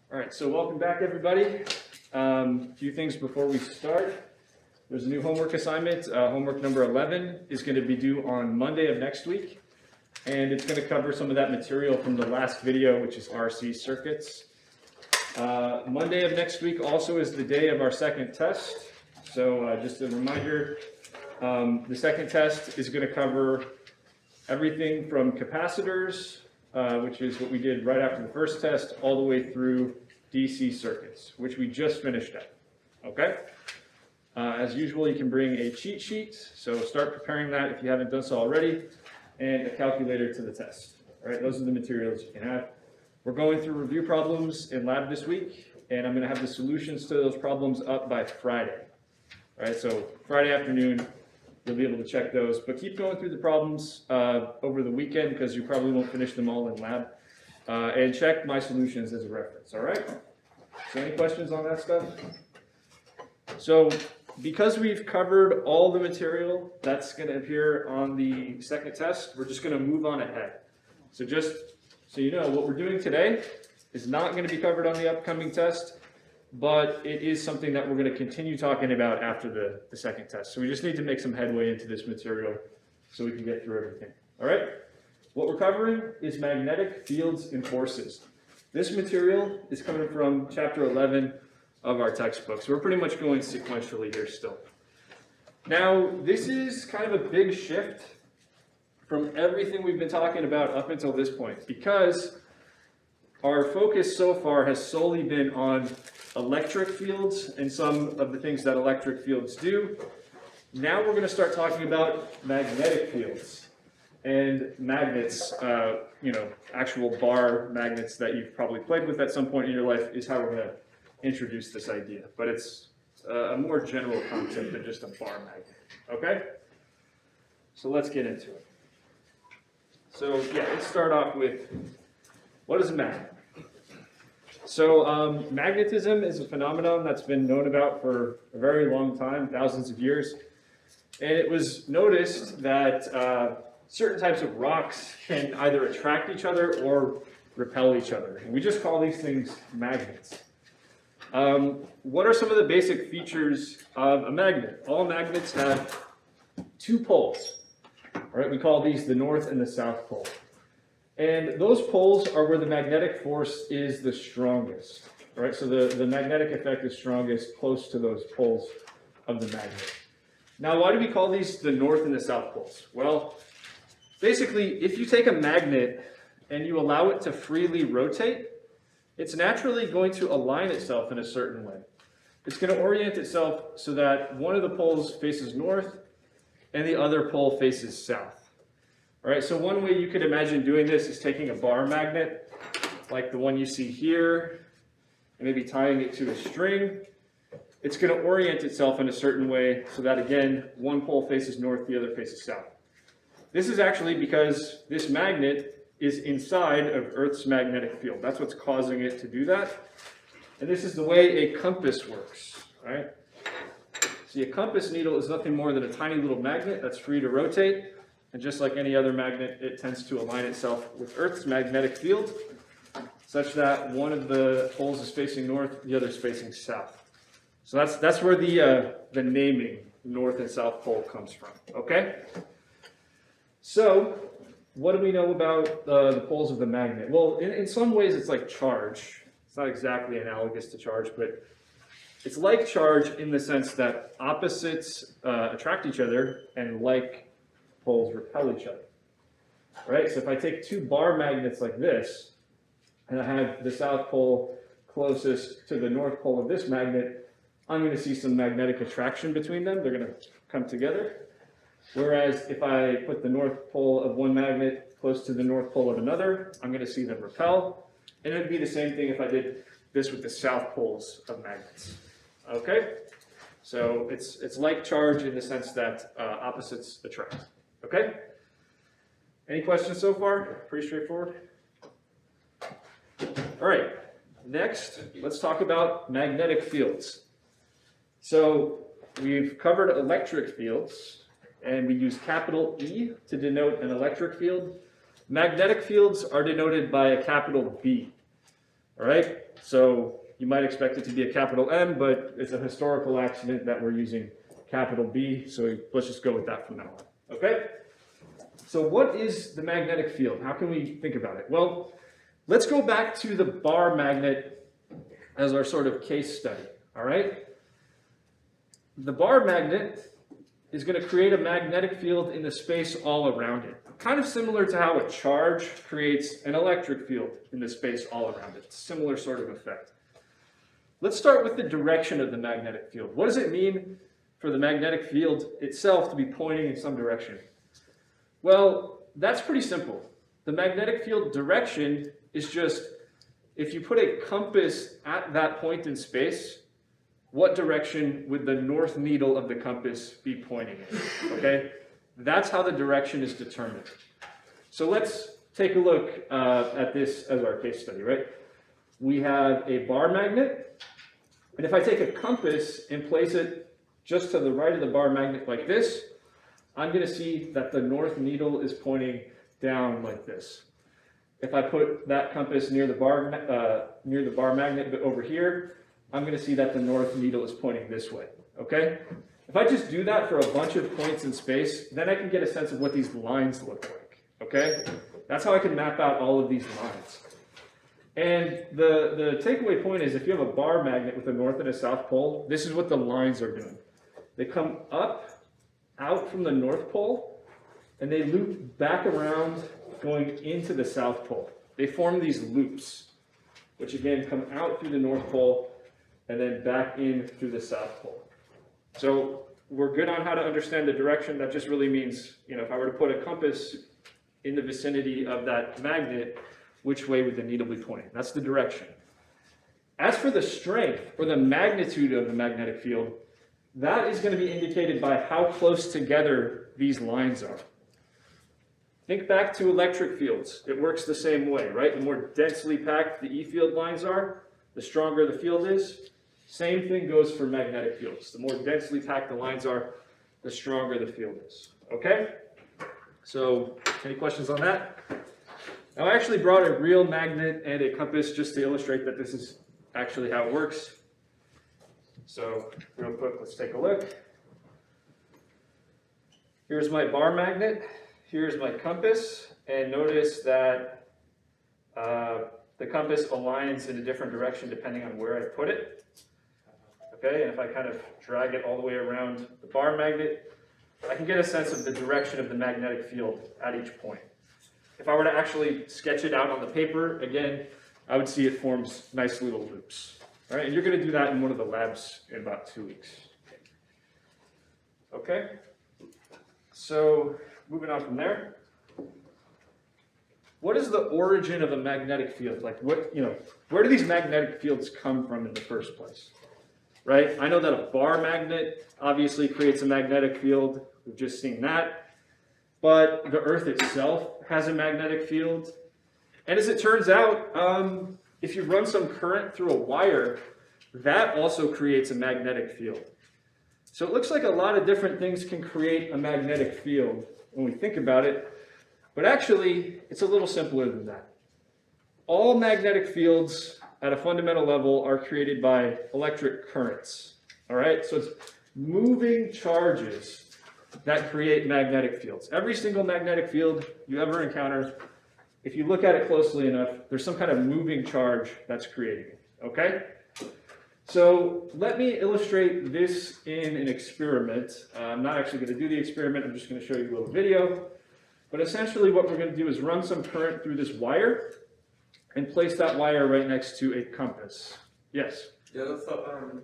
All right, so welcome back, everybody. A few things before we start. There's a new homework assignment. Homework number 11 is going to be due on Monday of next week, and it's going to cover some of that material from the last video, which is RC circuits. Monday of next week also is the day of our second test. So just a reminder, the second test is going to cover everything from capacitors, which is what we did right after the first test, all the way through DC circuits, which we just finished up, okay? As usual, you can bring a cheat sheet, so start preparing that if you haven't done so already, and a calculator to the test. All right, those are the materials you can have. We're going through review problems in lab this week, and I'm gonna have the solutions to those problems up by Friday. All right, so Friday afternoon, you'll be able to check those, but keep going through the problems over the weekend because you probably won't finish them all in lab. And check my solutions as a reference, all right? So any questions on that stuff? So because we've covered all the material that's going to appear on the second test, we're just going to move on ahead. So just so you know, what we're doing today is not going to be covered on the upcoming test, but it is something that we're going to continue talking about after the second test. So we just need to make some headway into this material so we can get through everything. All right? What we're covering is magnetic fields and forces. This material is coming from chapter 11 of our textbook. So we're pretty much going sequentially here still. Now, this is kind of a big shift from everything we've been talking about up until this point, because our focus so far has solely been on electric fields and some of the things that electric fields do. Now we're going to start talking about magnetic fields and magnets, actual bar magnets that you've probably played with at some point in your life is how we're going to introduce this idea. But it's a more general concept than just a bar magnet, okay? So let's get into it. So yeah, let's start off with, what is a magnet? So magnetism is a phenomenon that's been known about for a very long time, thousands of years. And it was noticed that certain types of rocks can either attract each other or repel each other. And we just call these things magnets. What are some of the basic features of a magnet? All magnets have two poles. All right, we call these the north and the south pole. And those poles are where the magnetic force is the strongest. All right, so the magnetic effect is strongest close to those poles of the magnet. Now, why do we call these the north and the south poles? Well, basically, if you take a magnet and you allow it to freely rotate, it's naturally going to align itself in a certain way. It's going to orient itself so that one of the poles faces north and the other pole faces south. All right, so one way you could imagine doing this is taking a bar magnet, like the one you see here, and maybe tying it to a string. It's going to orient itself in a certain way so that, again, one pole faces north, the other faces south. This is actually because this magnet is inside of Earth's magnetic field. That's what's causing it to do that. And this is the way a compass works, right? See, a compass needle is nothing more than a tiny little magnet that's free to rotate. And just like any other magnet, it tends to align itself with Earth's magnetic field, such that one of the poles is facing north, the other is facing south. So that's where the naming north and south pole comes from, okay? So what do we know about the poles of the magnet? Well, in some ways it's like charge. It's not exactly analogous to charge, but it's like charge in the sense that opposites attract each other and like poles repel each other. Right? So if I take two bar magnets like this, and I have the south pole closest to the north pole of this magnet, I'm going to see some magnetic attraction between them. They're going to come together. Whereas if I put the north pole of one magnet close to the north pole of another, I'm going to see them repel. And it would be the same thing if I did this with the south poles of magnets. Okay? So it's like charge in the sense that opposites attract. Okay? Any questions so far? Pretty straightforward. All right. Next, let's talk about magnetic fields. So we've covered electric fields, and we use capital E to denote an electric field. Magnetic fields are denoted by a capital B. All right, so you might expect it to be a capital M, but it's a historical accident that we're using capital B, so let's just go with that from now on, okay? So what is the magnetic field? How can we think about it? Well, let's go back to the bar magnet as our sort of case study, all right? The bar magnet is going to create a magnetic field in the space all around it. Kind of similar to how a charge creates an electric field in the space all around it. Similar sort of effect. Let's start with the direction of the magnetic field. What does it mean for the magnetic field itself to be pointing in some direction? Well, that's pretty simple. The magnetic field direction is just, if you put a compass at that point in space, what direction would the north needle of the compass be pointing in? Okay? That's how the direction is determined. So let's take a look at this as our case study, right? We have a bar magnet, and if I take a compass and place it just to the right of the bar magnet like this, I'm going to see that the north needle is pointing down like this. If I put that compass near the bar magnet but over here, I'm going to see that the north needle is pointing this way, okay? If I just do that for a bunch of points in space, then I can get a sense of what these lines look like, okay? That's how I can map out all of these lines. And the takeaway point is, if you have a bar magnet with a north and a south pole, this is what the lines are doing. They come up, out from the north pole, and they loop back around going into the south pole. They form these loops, which again come out through the north pole and then back in through the south pole. So we're good on how to understand the direction. That just really means, if I were to put a compass in the vicinity of that magnet, which way would the needle be pointing? That's the direction. As for the strength or the magnitude of the magnetic field, that is going to be indicated by how close together these lines are. Think back to electric fields. It works the same way, right? The more densely packed the E field lines are, the stronger the field is. Same thing goes for magnetic fields. The more densely packed the lines are, the stronger the field is. Okay? So, any questions on that? Now, I actually brought a real magnet and a compass just to illustrate that this is actually how it works. So, real quick, let's take a look. Here's my bar magnet. Here's my compass. And notice that the compass aligns in a different direction depending on where I put it. Okay, and if I kind of drag it all the way around the bar magnet, I can get a sense of the direction of the magnetic field at each point. If I were to actually sketch it out on the paper, again, I would see it forms nice little loops. All right, and you're going to do that in one of the labs in about 2 weeks. Okay, so moving on from there. What is the origin of a magnetic field? Like where do these magnetic fields come from in the first place? Right? I know that a bar magnet obviously creates a magnetic field. We've just seen that. But the Earth itself has a magnetic field. And as it turns out, if you run some current through a wire, that also creates a magnetic field. So it looks like a lot of different things can create a magnetic field when we think about it. But actually, it's a little simpler than that. All magnetic fields at a fundamental level are created by electric currents. All right, so it's moving charges that create magnetic fields. Every single magnetic field you ever encounter, if you look at it closely enough, there's some kind of moving charge that's creating it. Okay? So let me illustrate this in an experiment. I'm not actually going to do the experiment. I'm just going to show you a little video. But essentially what we're going to do is run some current through this wire and place that wire right next to a compass. Yes? Yeah, so,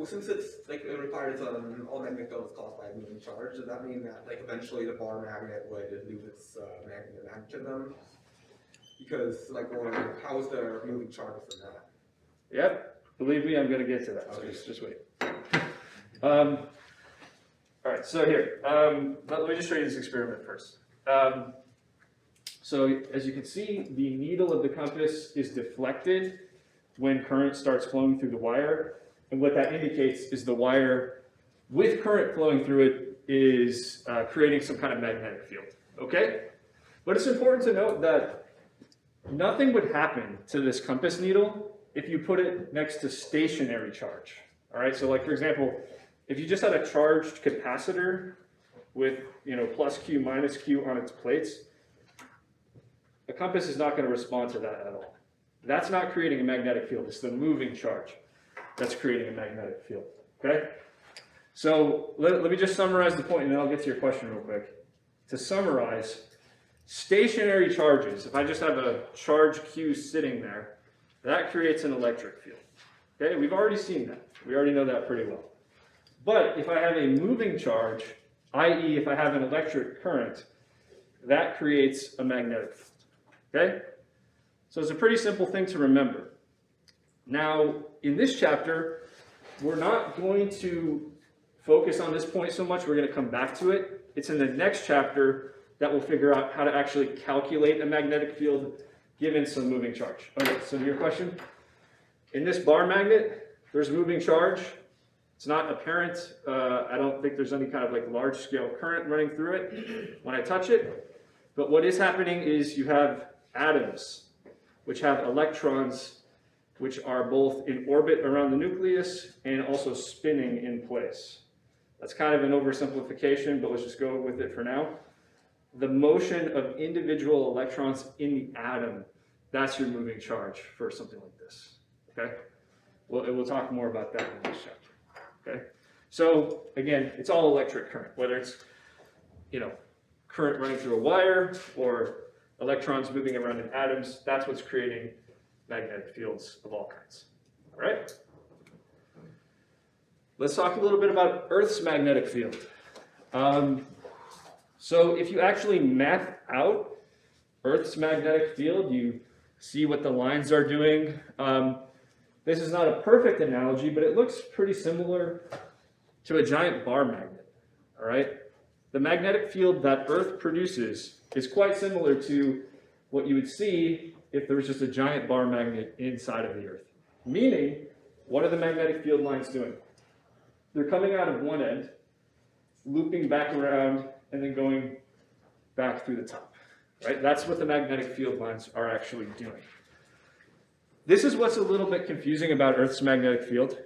since it's it requires all magnetic field is caused by a moving charge, does that mean that eventually the bar magnet would lose its magnetism? Because how is the moving charge from that? Yep. Believe me, I'm going to get to that. So just wait. All right. So here, let me just show you this experiment first. So as you can see, the needle of the compass is deflected when current starts flowing through the wire. And what that indicates is the wire with current flowing through it is creating some kind of magnetic field. Okay? But it's important to note that nothing would happen to this compass needle if you put it next to stationary charge. All right, so like for example, if you just had a charged capacitor with, plus Q, minus Q on its plates, a compass is not going to respond to that at all. That's not creating a magnetic field. It's the moving charge that's creating a magnetic field, okay? So let me just summarize the point, and then I'll get to your question real quick. To summarize, stationary charges, if I just have a charge Q sitting there, that creates an electric field. Okay, we've already seen that. We already know that pretty well. But if I have a moving charge, i.e. if I have an electric current, that creates a magnetic field. Okay? So it's a pretty simple thing to remember. Now, in this chapter, we're not going to focus on this point so much. We're going to come back to it. It's in the next chapter that we'll figure out how to actually calculate a magnetic field given some moving charge. Okay, so to your question, in this bar magnet, there's moving charge. It's not apparent. I don't think there's any kind of like large scale current running through it when I touch it. But what is happening is you have atoms, which have electrons, which are both in orbit around the nucleus and also spinning in place. That's kind of an oversimplification, but let's just go with it for now. The motion of individual electrons in the atom, that's your moving charge for something like this, okay? We'll talk more about that in this chapter, okay? So again, it's all electric current, whether it's, current running through a wire or electrons moving around in atoms, that's what's creating magnetic fields of all kinds, all right? Let's talk a little bit about Earth's magnetic field. So if you actually map out Earth's magnetic field, you see what the lines are doing. This is not a perfect analogy, but it looks pretty similar to a giant bar magnet, all right? The magnetic field that Earth produces is quite similar to what you would see if there was just a giant bar magnet inside of the Earth. Meaning, what are the magnetic field lines doing? They're coming out of one end, looping back around, and then going back through the top, right? That's what the magnetic field lines are actually doing. This is what's a little bit confusing about Earth's magnetic field.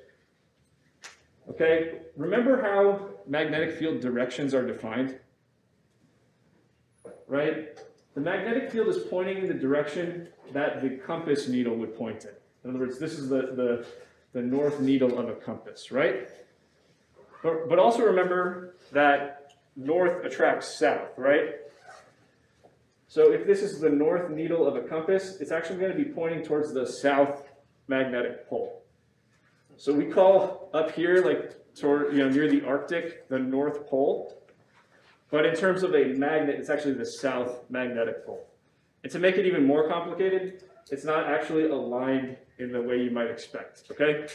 Okay, remember how magnetic field directions are defined? Right? The magnetic field is pointing in the direction that the compass needle would point in. In other words, this is the north needle of a compass, right? But also remember that north attracts south, right? So if this is the north needle of a compass, it's actually going to be pointing towards the south magnetic pole. So we call up here, like toward, near the Arctic, the North Pole. But in terms of a magnet, it's actually the south magnetic pole. And to make it even more complicated, it's not actually aligned in the way you might expect, okay?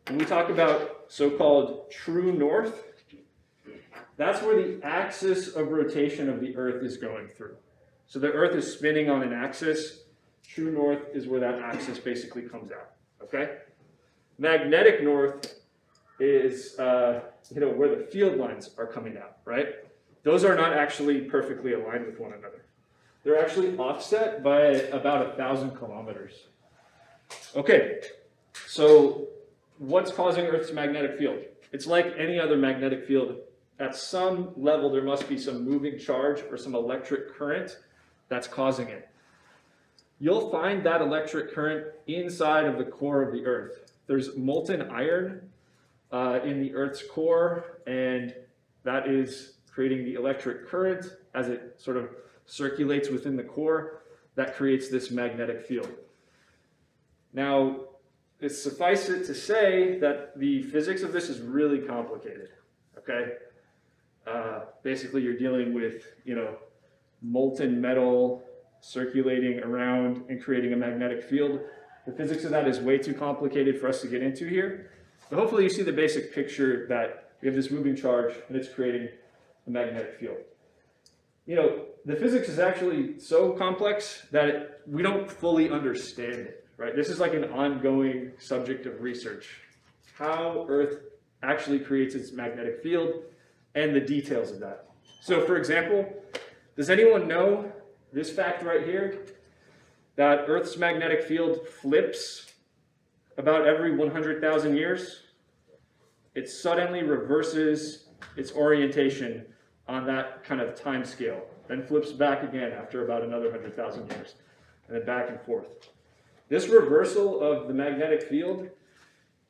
When we talk about so-called true north, that's where the axis of rotation of the Earth is going through. So the Earth is spinning on an axis. True north is where that axis basically comes out, okay? Magnetic north is, where the field lines are coming out, right? Those are not actually perfectly aligned with one another. They're actually offset by about 1,000 kilometers. Okay, so what's causing Earth's magnetic field? It's like any other magnetic field. At some level, there must be some moving charge or some electric current that's causing it. You'll find that electric current inside of the core of the Earth. There's molten iron in the Earth's core, and that is creating the electric current as it sort of circulates within the core that creates this magnetic field. Now, it's suffice it to say that the physics of this is really complicated, okay? Basically, you're dealing with, molten metal circulating around and creating a magnetic field. The physics of that is way too complicated for us to get into here. But hopefully you see the basic picture that we have this moving charge and it's creating a magnetic field. The physics is actually so complex that we don't fully understand it, right? This is like an ongoing subject of research. How Earth actually creates its magnetic field and the details of that. So for example, does anyone know this fact right here? that Earth's magnetic field flips about every 100,000 years. It suddenly reverses its orientation on that kind of time scale, then flips back again after about another 100,000 years, and then back and forth. This reversal of the magnetic field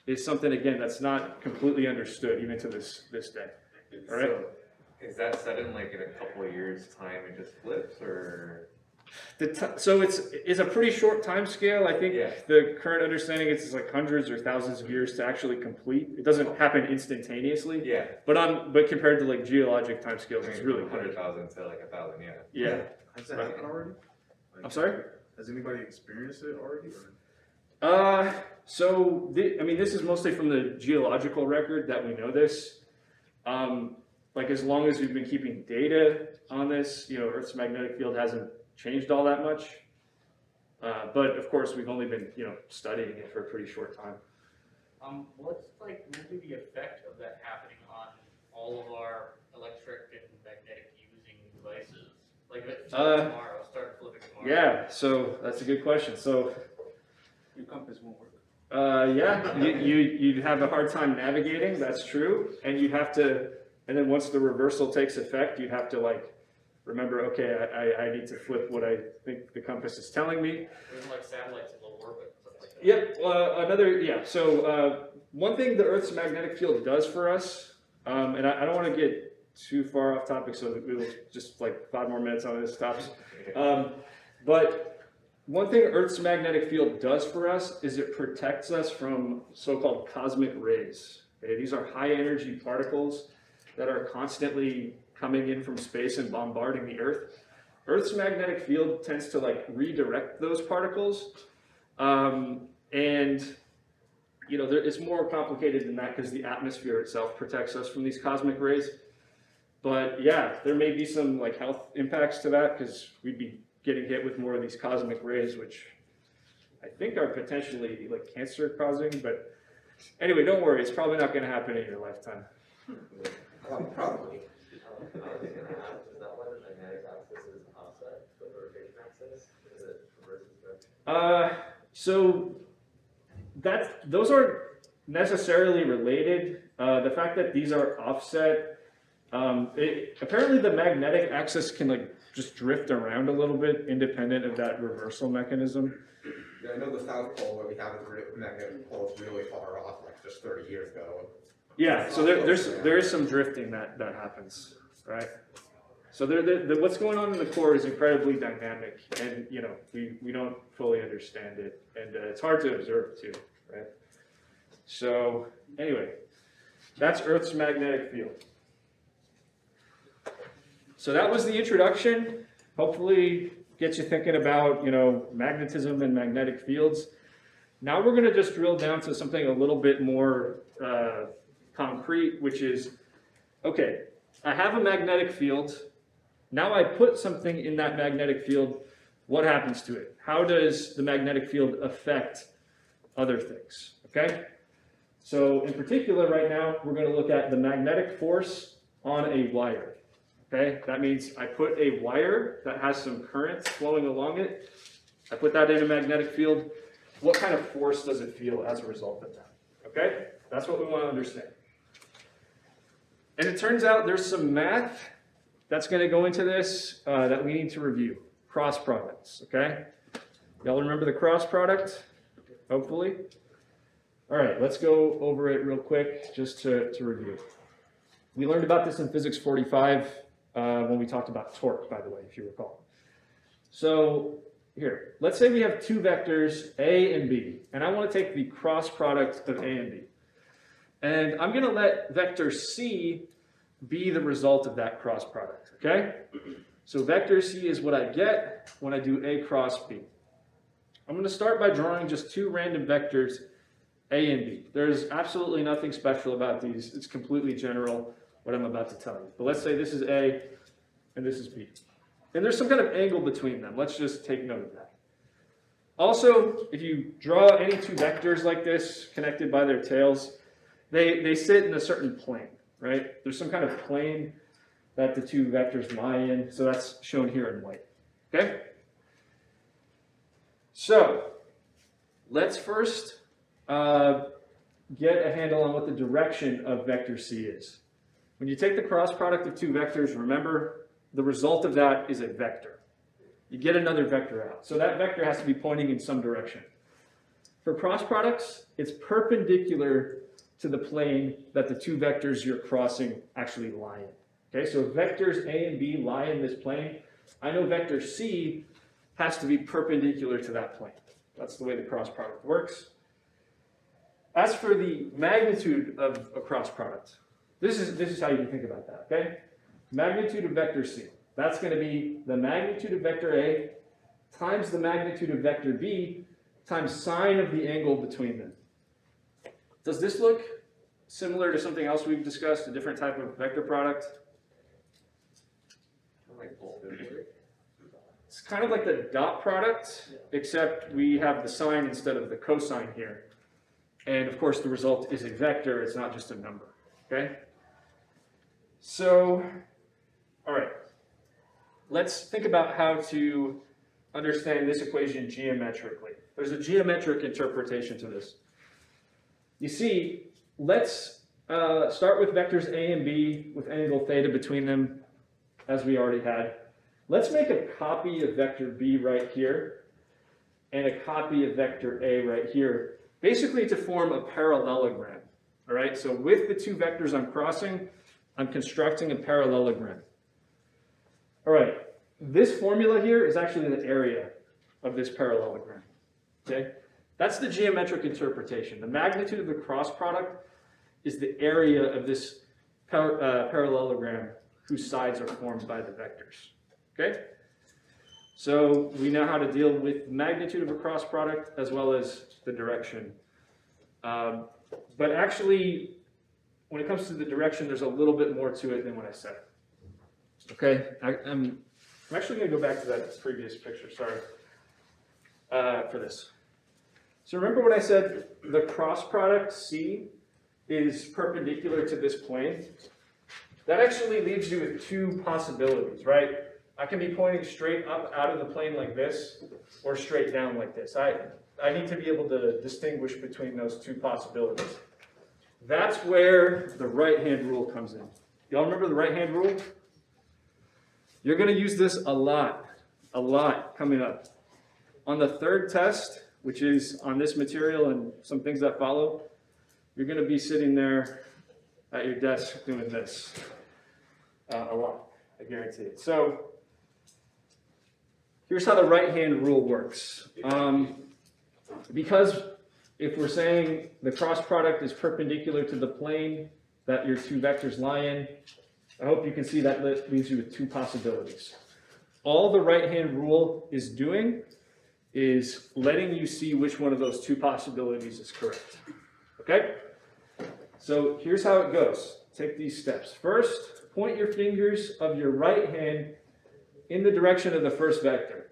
is something, again, that's not completely understood even to this day. All right? So, is that sudden, like in a couple of years' time, it just flips, or? So it's a pretty short time scale. I think Yeah. the current understanding is like hundreds or thousands of years to actually complete. It doesn't happen instantaneously. Yeah. But compared to like geologic time scales, I it's mean, really 100,000 to like 1,000, yeah. Yeah. Has that happened already? I'm sorry? Has anybody experienced it already? I mean, this is mostly from the geological record that we know this. Like as long as we've been keeping data on this, Earth's magnetic field hasn't changed all that much. But of course, we've only been, studying it for a pretty short time. What's like maybe the effect of that happening on all of our electric and magnetic using devices? Like if it tomorrow, start flipping tomorrow. Yeah, so that's a good question. So, Your compass won't work. yeah, you'd have a hard time navigating. That's true, and you'd have to. And then once the reversal takes effect, you'd have to like remember, okay, I need to flip what I think the compass is telling me. There's like satellites in low orbit, stuff like that. Yep. So one thing the Earth's magnetic field does for us, and I don't want to get too far off topic, so that we'll just like 5 more minutes on this stops. But one thing Earth's magnetic field does for us is it protects us from so-called cosmic rays. Okay? These are high energy particles that are constantly coming in from space and bombarding the Earth. Earth's magnetic field tends to like redirect those particles. It's more complicated than that because the atmosphere itself protects us from these cosmic rays. But yeah, there may be some like health impacts to that because we'd be getting hit with more of these cosmic rays, which I think are potentially like cancer causing. But anyway, don't worry, it's probably not going to happen in your lifetime. Probably. Is that why the magnetic axis is offset from the rotation axis? Is it reverses direction? So those aren't necessarily related. The fact that these are offset, apparently the magnetic axis can like just drift around a little bit independent of that reversal mechanism. Yeah, I know the South Pole where we have the magnetic pole is really far off, like just 30 years ago. Yeah, so there is some drifting that happens, right? So what's going on in the core is incredibly dynamic, and we don't fully understand it, and it's hard to observe too, right? So anyway, that's Earth's magnetic field. So that was the introduction. Hopefully gets you thinking about magnetism and magnetic fields. Now we're going to just drill down to something a little bit more concrete, which is, okay, I have a magnetic field. Now I put something in that magnetic field. What happens to it? How does the magnetic field affect other things? Okay? So in particular right now, we're going to look at the magnetic force on a wire. Okay? That means I put a wire that has some current flowing along it. I put that in a magnetic field. What kind of force does it feel as a result of that? Okay? That's what we want to understand. And it turns out there's some math that's going to go into this that we need to review. Cross products, okay? Y'all remember the cross product? Hopefully. All right, let's go over it real quick just to review. We learned about this in Physics 45 when we talked about torque, by the way, if you recall. So here, let's say we have 2 vectors, A and B, and I want to take the cross product of A and B. And I'm going to let vector C be the result of that cross product, okay? So vector C is what I get when I do A cross B. I'm going to start by drawing just 2 random vectors, A and B. There's absolutely nothing special about these. It's completely general, what I'm about to tell you. But let's say this is A and this is B. And there's some kind of angle between them. Let's just take note of that. Also, if you draw any 2 vectors like this, connected by their tails, they sit in a certain plane, right? There's some kind of plane that the 2 vectors lie in, so that's shown here in white, okay? So let's first get a handle on what the direction of vector C is. When you take the cross product of two vectors, remember the result of that is a vector. You get another vector out. So that vector has to be pointing in some direction. For cross products, it's perpendicular to the plane that the two vectors you're crossing actually lie in. Okay, so if vectors A and B lie in this plane, I know vector C has to be perpendicular to that plane. That's the way the cross product works. As for the magnitude of a cross product, this is how you can think about that, okay? Magnitude of vector C. That's going to be the magnitude of vector A times the magnitude of vector B times sine of the angle between them. Does this look similar to something else we've discussed, a different type of vector product? Like both of them. It's kind of like the dot product, except we have the sine instead of the cosine here. And of course the result is a vector, it's not just a number, okay? So, all right, let's think about how to understand this equation geometrically. There's a geometric interpretation to this. You see, let's start with vectors A and B with angle theta between them, as we already had. Let's make a copy of vector B right here and a copy of vector A right here, basically to form a parallelogram. All right, so with the two vectors I'm crossing, I'm constructing a parallelogram. All right, this formula here is actually the area of this parallelogram. Okay, that's the geometric interpretation. The magnitude of the cross product is the area of this parallelogram whose sides are formed by the vectors. Okay, so we know how to deal with the magnitude of a cross product as well as the direction. But actually, when it comes to the direction, there's a little bit more to it than what I said. Okay, I'm actually going to go back to that previous picture, sorry, for this. So remember when I said the cross product C is perpendicular to this plane? That actually leaves you with two possibilities, right? I can be pointing straight up out of the plane like this, or straight down like this. I need to be able to distinguish between those two possibilities. That's where the right-hand rule comes in. Y'all remember the right-hand rule? You're going to use this a lot coming up. On the third test, which is on this material and some things that follow, you're going to be sitting there at your desk doing this a lot, I guarantee it. So here's how the right-hand rule works. Because if we're saying the cross product is perpendicular to the plane that your two vectors lie in, I hope you can see that leaves you with two possibilities. All the right-hand rule is doing is letting you see which one of those two possibilities is correct. Okay? So here's how it goes. Take these steps. First, point your fingers of your right hand in the direction of the first vector.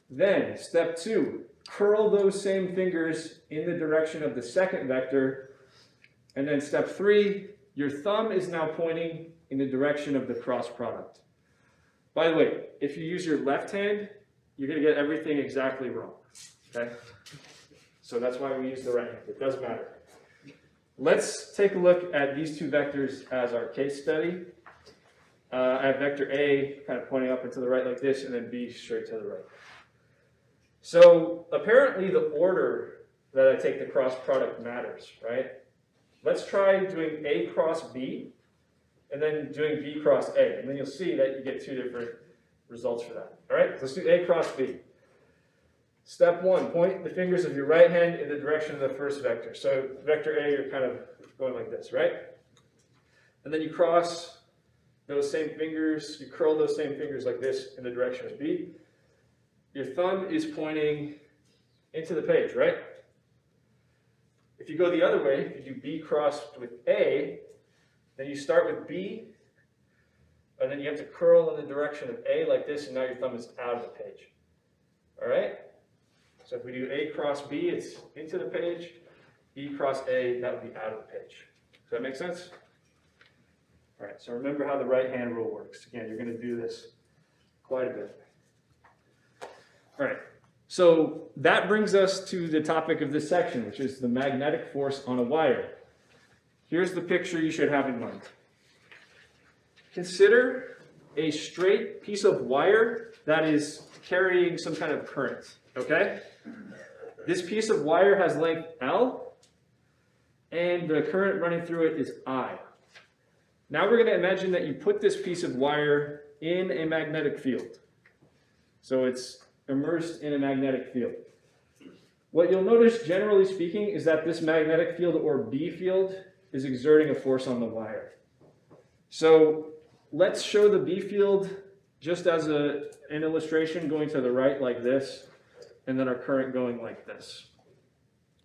Then, step 2, curl those same fingers in the direction of the second vector. And then step 3, your thumb is now pointing in the direction of the cross product. By the way, if you use your left hand, you're going to get everything exactly wrong. Okay? So that's why we use the right hand. It does matter. Let's take a look at these two vectors as our case study. I have vector A kind of pointing up and to the right like this, and then B straight to the right. So apparently the order that I take the cross product matters, right? Let's try doing A cross B, and then doing B cross A, and then you'll see that you get two different results for that. All right, let's do A cross B. Step 1, point the fingers of your right hand in the direction of the first vector. So vector A, you're kind of going like this, right? And then you cross those same fingers, you curl those same fingers like this in the direction of B. Your thumb is pointing into the page, right? If you go the other way, if you do B crossed with A, then you start with B, and then you have to curl in the direction of A like this, and now your thumb is out of the page. All right? So if we do A cross B, it's into the page. B cross A, that would be out of the page. Does that make sense? All right, so remember how the right-hand rule works. Again, you're going to do this quite a bit. All right, So that brings us to the topic of this section, which is the magnetic force on a wire. Here's the picture you should have in mind. Consider a straight piece of wire that is carrying some kind of current, okay? This piece of wire has length L, and the current running through it is I. Now we're going to imagine that you put this piece of wire in a magnetic field. So it's immersed in a magnetic field. What you'll notice, generally speaking, is that this magnetic field, or B field, is exerting a force on the wire. So let's show the B field just as an illustration, going to the right like this, and then our current going like this.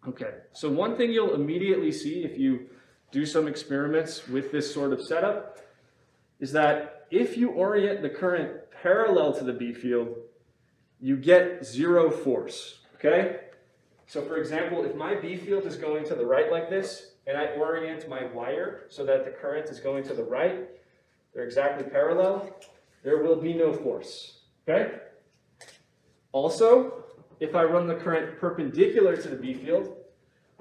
Okay, so one thing you'll immediately see if you do some experiments with this sort of setup is that if you orient the current parallel to the B field, you get zero force, okay? So for example, if my B field is going to the right like this, and I orient my wire so that the current is going to the right, they're exactly parallel, there will be no force, okay? Also, if I run the current perpendicular to the B field,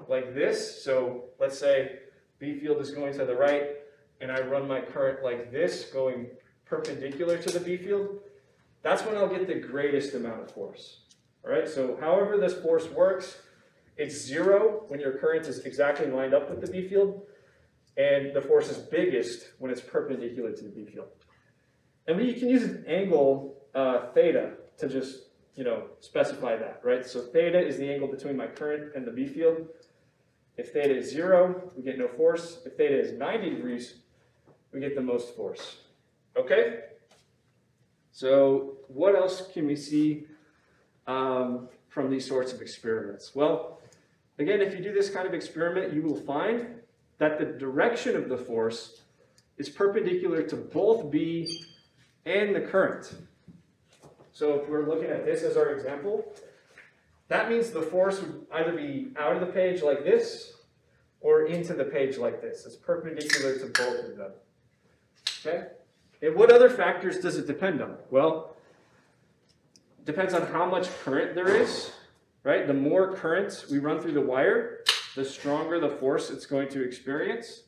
like this, so let's say B field is going to the right, and I run my current like this, going perpendicular to the B field, that's when I'll get the greatest amount of force. All right, so however this force works, it's zero when your current is exactly lined up with the B field, and the force is biggest when it's perpendicular to the B field. And we can use an angle theta to just, specify that, right? So theta is the angle between my current and the B field. If theta is 0, we get no force. If theta is 90 degrees, we get the most force. Okay? So what else can we see from these sorts of experiments? Well, again, if you do this kind of experiment, you will find that the direction of the force is perpendicular to both B and the current. So if we're looking at this as our example, that means the force would either be out of the page like this or into the page like this. It's perpendicular to both of them. Okay? And what other factors does it depend on? Well, it depends on how much current there is, right? The more current we run through the wire, the stronger the force it's going to experience.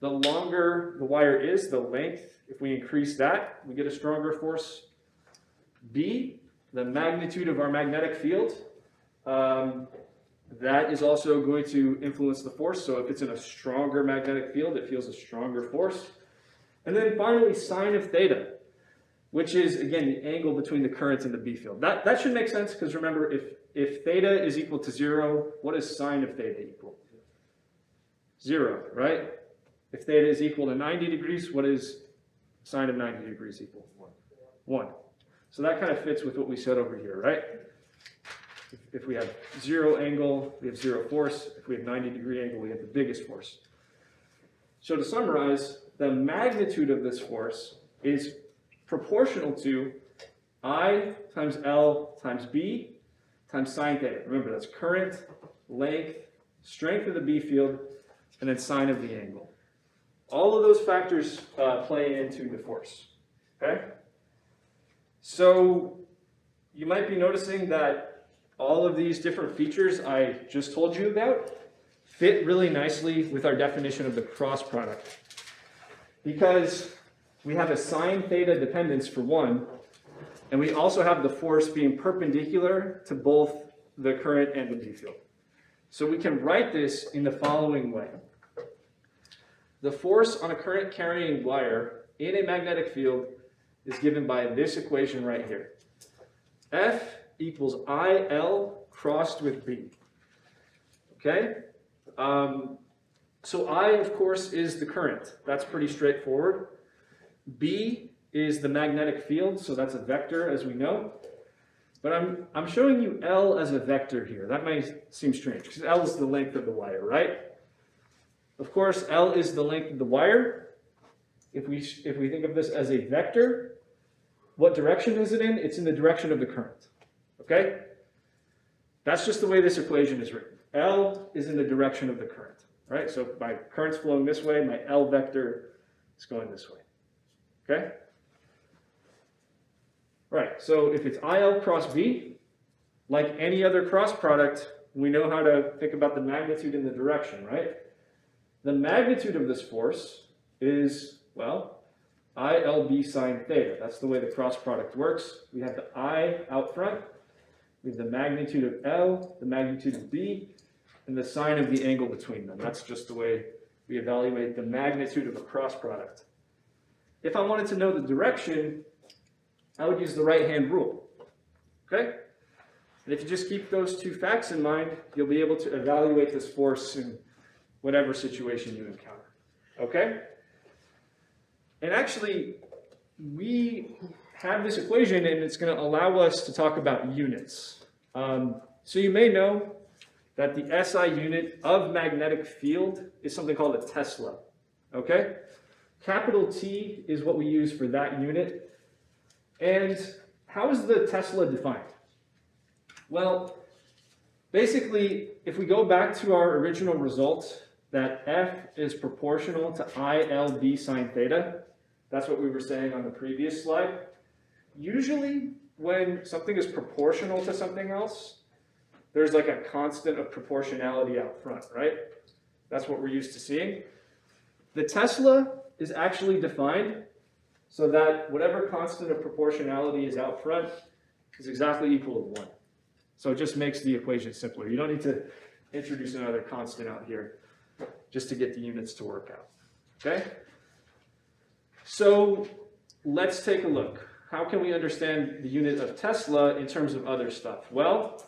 The longer the wire is, the length, if we increase that, we get a stronger force. B, the magnitude of our magnetic field, that is also going to influence the force. So if it's in a stronger magnetic field, it feels a stronger force. And then finally, sine of theta, which is, again, the angle between the current and the B field. That should make sense, because remember, if theta is equal to 0, what is sine of theta equal? 0, right? If theta is equal to 90 degrees, what is sine of 90 degrees equal? 1. So that kind of fits with what we said over here, right? If we have 0 angle, we have 0 force. If we have 90-degree angle, we have the biggest force. So to summarize, the magnitude of this force is proportional to I times L times B times sine theta. Remember, that's current, length, strength of the B field, and then sine of the angle. All of those factors play into the force, okay? So you might be noticing that all of these different features I just told you about fit really nicely with our definition of the cross product. Because we have a sine theta dependence for one, and we also have the force being perpendicular to both the current and the B field. So we can write this in the following way. The force on a current carrying wire in a magnetic field is given by this equation right here. F equals IL crossed with B. Okay? So I, of course, is the current. That's pretty straightforward. B is the magnetic field, so that's a vector, as we know. But I'm showing you L as a vector here. That might seem strange, because L is the length of the wire, right? Of course, L is the length of the wire. If we think of this as a vector, what direction is it in? It's in the direction of the current, okay? That's just the way this equation is written. L is in the direction of the current, right? So my current's flowing this way, my L vector is going this way, okay? Right, so if it's IL cross B, like any other cross product, we know how to think about the magnitude and the direction, right? The magnitude of this force is, well, ILB sine theta. That's the way the cross product works. We have the I out front, we have the magnitude of L, the magnitude of B, and the sine of the angle between them. That's just the way we evaluate the magnitude of a cross product. If I wanted to know the direction, I would use the right-hand rule, okay? And if you just keep those two facts in mind, you'll be able to evaluate this force in whatever situation you encounter, okay? And actually, we have this equation, and it's going to allow us to talk about units. So you may know that the SI unit of magnetic field is something called a Tesla, okay? Capital T is what we use for that unit. And how is the Tesla defined? Well, basically, if we go back to our original result, that F is proportional to ILB sine theta. That's what we were saying on the previous slide. Usually, when something is proportional to something else, there's like a constant of proportionality out front, right? That's what we're used to seeing. The Tesla is actually defined so that whatever constant of proportionality is out front is exactly equal to 1. So it just makes the equation simpler. You don't need to introduce another constant out here just to get the units to work out, okay? So let's take a look. How can we understand the unit of Tesla in terms of other stuff? Well,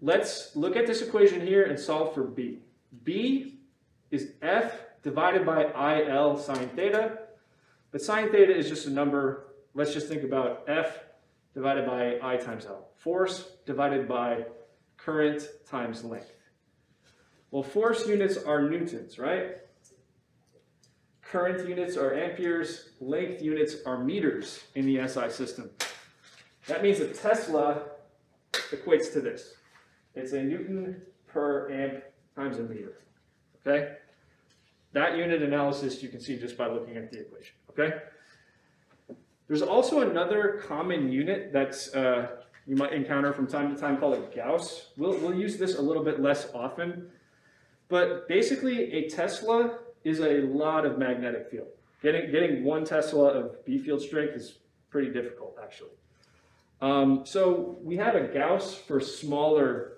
let's look at this equation here and solve for B. B is F divided by IL sine theta, but sine theta is just a number. Let's just think about F divided by I times L. Force divided by current times length. Well, force units are newtons, right? Current units are amperes, length units are meters in the SI system. That means a Tesla equates to this. It's a Newton per amp times a meter, okay? That unit analysis you can see just by looking at the equation, okay? There's also another common unit that's you might encounter from time to time called a Gauss. We'll use this a little bit less often, but basically a Tesla is a lot of magnetic field. Getting 1 Tesla of B field strength is pretty difficult, actually. So we have a Gauss for smaller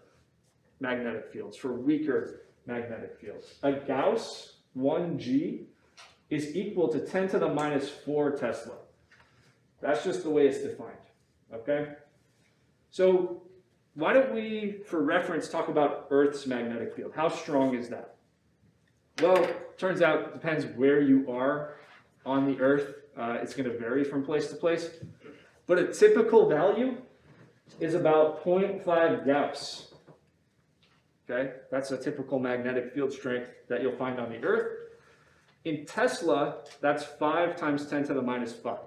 magnetic fields, for weaker magnetic fields. A Gauss, 1G, is equal to 10 to the minus 4 Tesla. That's just the way it's defined, okay? So why don't we, for reference, talk about Earth's magnetic field? How strong is that? Well, turns out it depends where you are on the Earth. It's going to vary from place to place. But a typical value is about 0.5 Gauss. Okay, that's a typical magnetic field strength that you'll find on the Earth. In Tesla, that's 5 times 10 to the minus 5.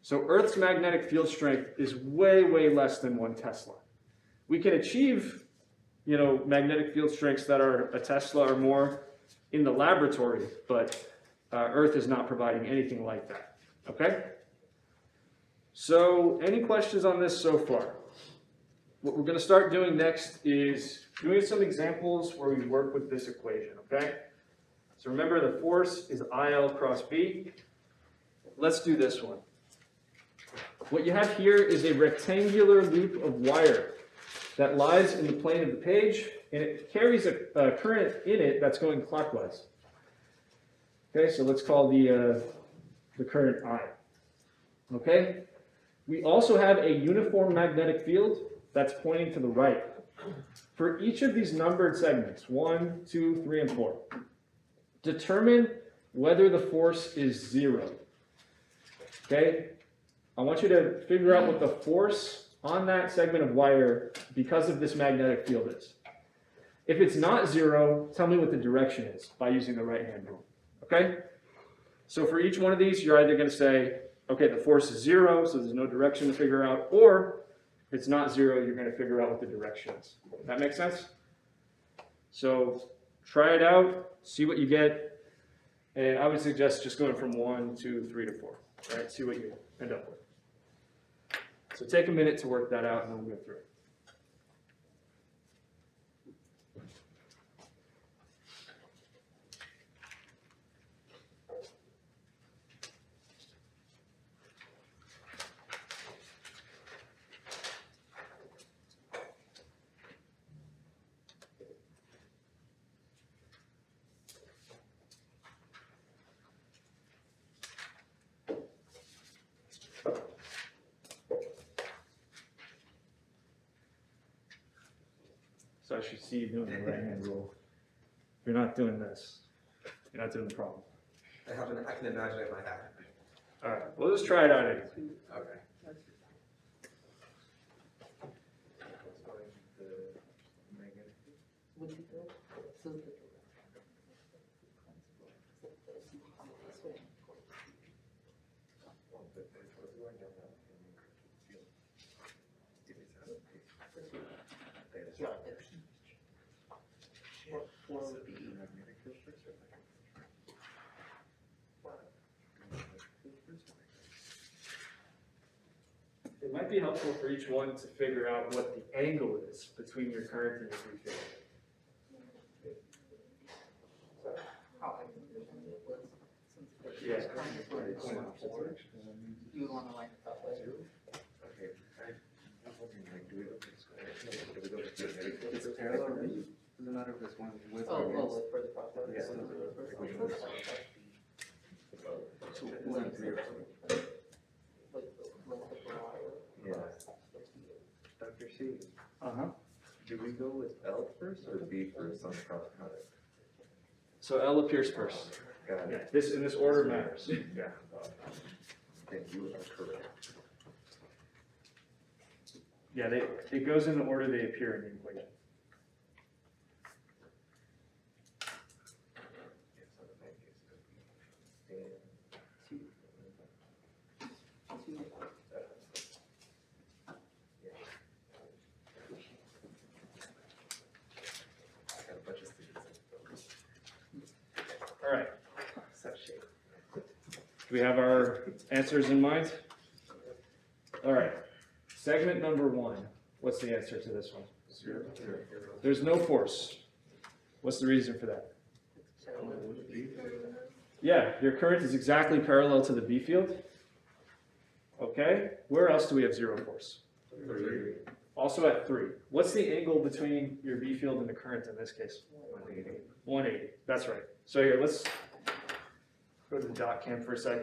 So Earth's magnetic field strength is way, way less than 1 Tesla. We can achieve, magnetic field strengths that are a Tesla or more in the laboratory, but Earth is not providing anything like that, okay? So any questions on this so far? What we're going to start doing next is doing some examples where we work with this equation, okay? So remember the force is IL cross B. Let's do this one. What you have here is a rectangular loop of wire that lies in the plane of the page, and it carries a current in it that's going clockwise. Okay, so let's call the current I. Okay? We also have a uniform magnetic field that's pointing to the right. For each of these numbered segments, 1, 2, 3, and 4, determine whether the force is 0. Okay? I want you to figure out what the force on that segment of wire because of this magnetic field is. If it's not 0, tell me what the direction is by using the right-hand rule. Okay? So for each one of these, you're either going to say, okay, the force is 0, so there's no direction to figure out, or if it's not 0, you're going to figure out what the direction is. That make sense? So try it out, see what you get, and I would suggest just going from 1, 2, 3 to 4. Right? See what you end up with. So take a minute to work that out and then we'll go through it. So I should see you doing the right hand rule. If you're not doing this, you're not doing the problem. I can imagine it in my head. All right, we'll just try it out anyway. Okay. It might be helpful for each one to figure out what the angle is between your current and your B field. Yeah. You want to line it up later? It's parallel, right? Doesn't matter if it's one with Oh, or against. like for the process. Yeah. So one, three, or something. Yeah. Dr. C, Uh-huh. Do we go with L first or B first on cross product? So L appears first. Got Yeah, it. this, in this order matters. Yeah. Then you are correct. Yeah, it goes in the order they appear in the equation. Got a bunch of students. All right, Such shape. do we have our answers in mind? All right, segment number 1. What's the answer to this one? Zero. There's no force. What's the reason for that? Yeah, your current is exactly parallel to the B field. Okay, where else do we have zero force? 3. Also at 3. What's the angle between your B field and the current in this case? 180. 180, that's right. So here, let's go to the dot cam for a sec.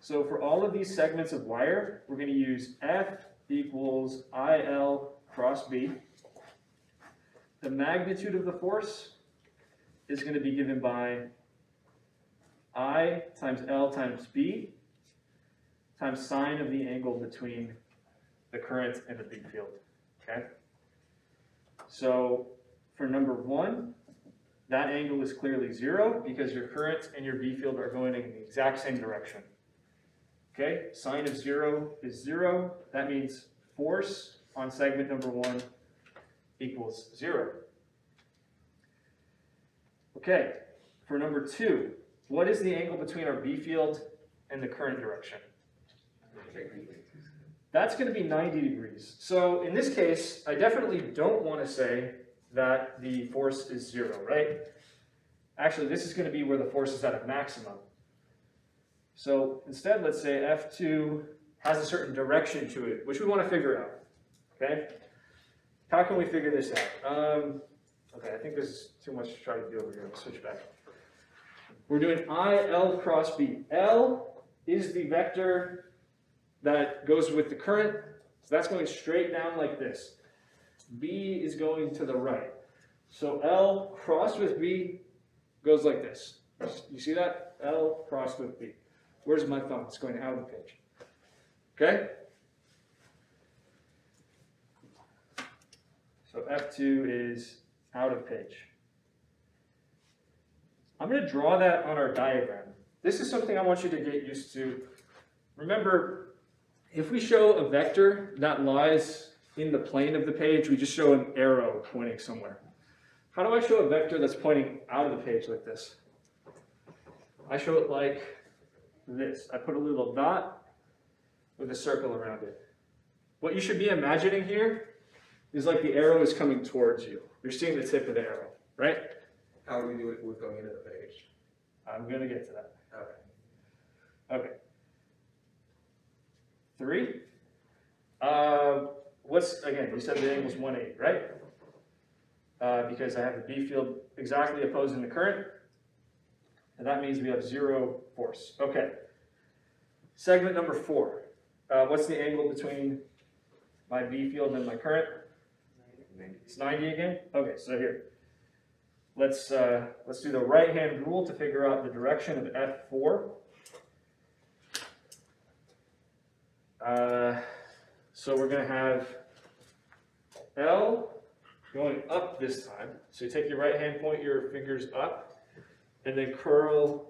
So for all of these segments of wire, we're going to use F equals IL cross B. The magnitude of the force is going to be given by I times L times B times sine of the angle between the current and the B field, okay? So for number 1, that angle is clearly 0 because your current and your B field are going in the exact same direction. Okay, sine of 0 is 0. That means force on segment number 1 equals 0. Okay, for number 2, what is the angle between our B field and the current direction? That's going to be 90 degrees. So in this case, I definitely don't want to say that the force is 0, right? Actually, this is going to be where the force is at a maximum. So instead, let's say F2 has a certain direction to it, which we want to figure out, okay? How can we figure this out? Okay, I think this is too much to try to do over here. Let's switch back. We're doing IL cross B. L is the vector that goes with the current, so that's going straight down like this. B is going to the right. So L crossed with B goes like this. You see that? L crossed with B. Where's my thumb? It's going out of the page. Okay? So F2 is out of page. I'm going to draw that on our diagram. This is something I want you to get used to. Remember, if we show a vector that lies in the plane of the page, we just show an arrow pointing somewhere. How do I show a vector that's pointing out of the page like this? I show it like this. I put a little dot with a circle around it. What you should be imagining here is like the arrow is coming towards you. You're seeing the tip of the arrow, right? How would we do it if it was going into the page? I'm gonna get to that. Okay. Okay. 3. Again, you said the angle's 180, right? Because I have the B field exactly opposing the current, and that means we have 0 force. Okay. Segment number 4. What's the angle between my B field and my current? It's 90 again? Okay, so here. Let's do the right-hand rule to figure out the direction of F4. So we're going to have L going up this time. So you take your right hand, point your fingers up, and then curl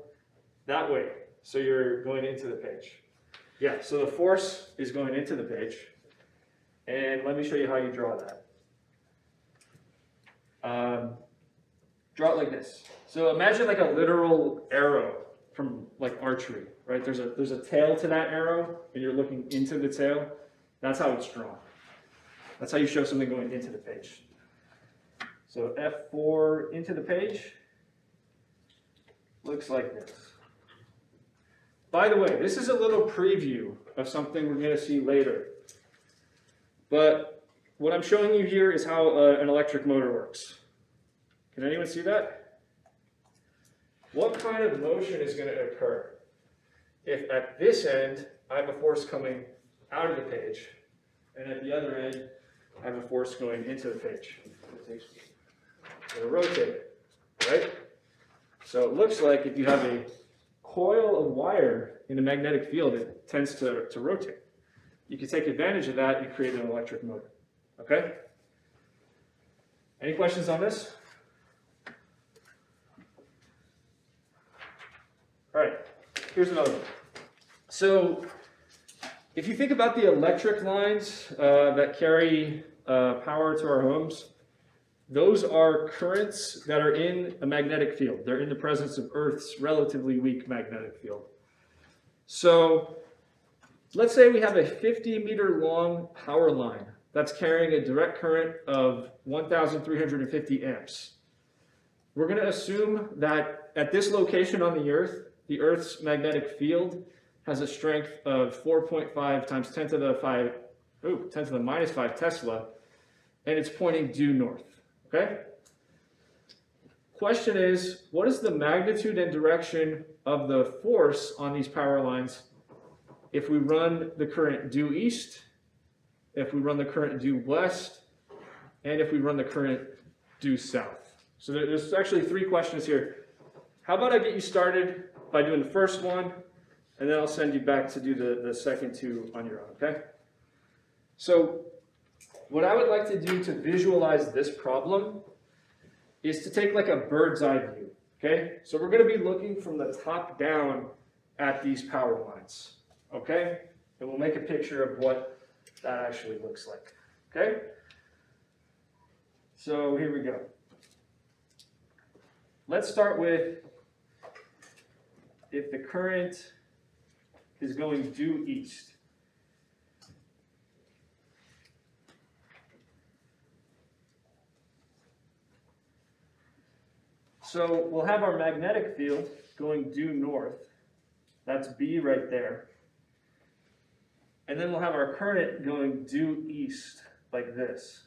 that way. So you're going into the page. Yeah, so the force is going into the page. And let me show you how you draw that. Draw it like this. So imagine like a literal arrow from like archery, right? There's a tail to that arrow, and you're looking into the tail. That's how it's drawn. That's how you show something going into the page. So F4 into the page looks like this. By the way, this is a little preview of something we're going to see later. But what I'm showing you here is how an electric motor works. Can anyone see that? What kind of motion is going to occur if at this end I have a force coming out of the page, and at the other end I have a force going into the page? It'll rotate it, right? So it looks like if you have a coil of wire in a magnetic field, it tends to rotate. You can take advantage of that and create an electric motor. Okay? Any questions on this? All right, here's another one. So if you think about the electric lines that carry power to our homes, those are currents that are in a magnetic field. They're in the presence of Earth's relatively weak magnetic field. So let's say we have a 50-meter long power line that's carrying a direct current of 1,350 amps. We're going to assume that at this location on the Earth's magnetic field has a strength of 4.5 times 10 to the minus 5 Tesla, and it's pointing due north. Okay? Question is, what is the magnitude and direction of the force on these power lines if we run the current due east, if we run the current due west, and if we run the current due south? So there's actually 3 questions here. How about I get you started by doing the first one, and then I'll send you back to do the second 2 on your own, okay? So what I would like to do to visualize this problem is to take like a bird's eye view, okay? So we're going to be looking from the top down at these power lines, okay? And we'll make a picture of what that actually looks like, okay? So here we go. Let's start with if the current is going due east. So we'll have our magnetic field going due north. That's B right there. And then we'll have our current going due east like this.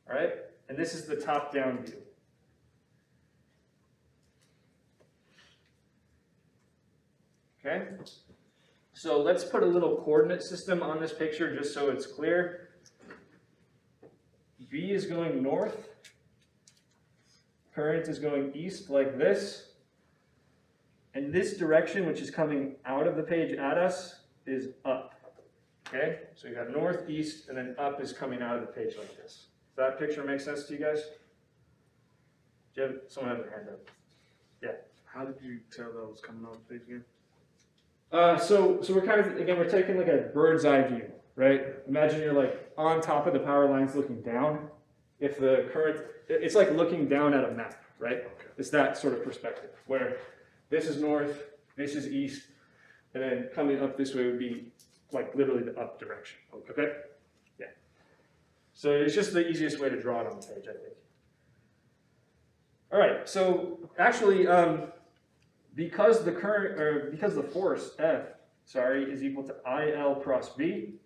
All right? And this is the top-down view. Okay? So let's put a little coordinate system on this picture just so it's clear. B is going north. Current is going east like this. And this direction, which is coming out of the page at us, is up. Okay? So you got north, east, and then up is coming out of the page like this. Does that picture make sense to you guys? Do you have someone have their hand up? Yeah. How did you tell that was coming off the page again? So we're kind of, again, we're taking like a bird's eye view, right? Imagine you're like on top of the power lines looking down. If the current, it's like looking down at a map, right? Okay. It's that sort of perspective where this is north, this is east, and then coming up this way would be like literally the up direction, okay? Yeah. So it's just the easiest way to draw it on the page, I think. All right, so actually, because the force F, is equal to IL cross B,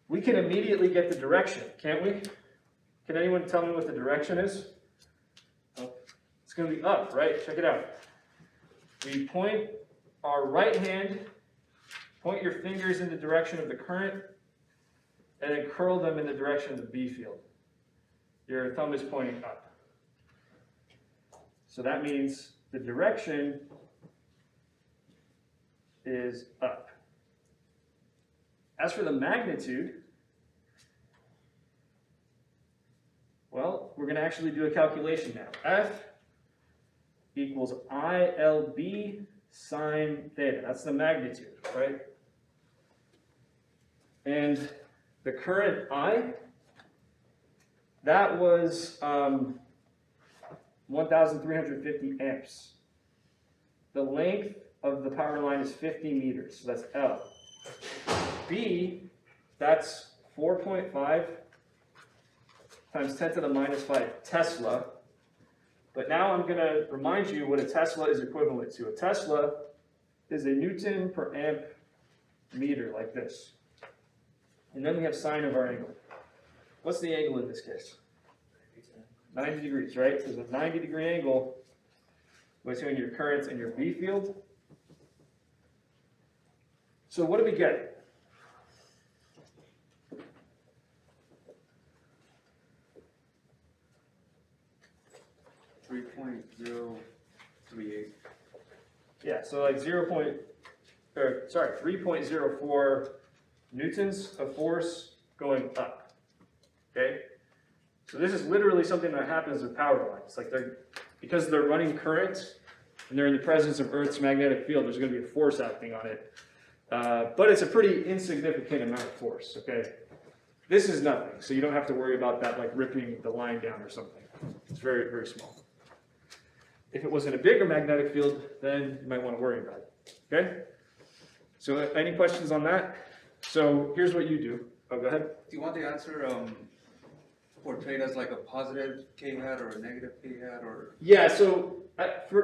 we can immediately get the direction, can't we? Can anyone tell me what the direction is? It's going to be up, right? Check it out. We point our right hand, point your fingers in the direction of the current, and then curl them in the direction of the B field. Your thumb is pointing up. So that means the direction is up. As for the magnitude, well, we're going to actually do a calculation now. F equals ILB sine theta. That's the magnitude, right? And the current I, that was 1,350 amps. The length of the power line is 50 meters, so that's L. B, that's 4.5 times 10 to the minus 5 Tesla. But now I'm going to remind you what a Tesla is equivalent to. A Tesla is a Newton per amp meter, like this. And then we have sine of our angle. What's the angle in this case? 90 degrees, right? So there's a 90-degree angle between your currents and your B field. So what do we get? .038. Yeah, so like 3.04 newtons of force going up. Okay? So this is literally something that happens with power lines. Like because they're running current and they're in the presence of Earth's magnetic field, there's going to be a force acting on it. But it's a pretty insignificant amount of force, okay? This is nothing, so you don't have to worry about that like ripping the line down or something. It's very, very small. If it was in a bigger magnetic field, then you might want to worry about it, okay? So any questions on that? So here's what you do. Oh, go ahead. Do you want the answer portrayed as like a positive K hat or a negative K hat or? Yeah, so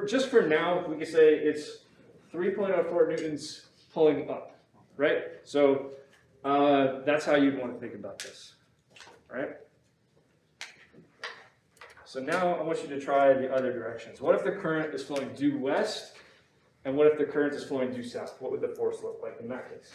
just for now, we can say it's 3.04 newtons pulling up, right? So that's how you'd want to think about this, all right? So now I want you to try the other directions. What if the current is flowing due west, and what if the current is flowing due south? What would the force look like in that case?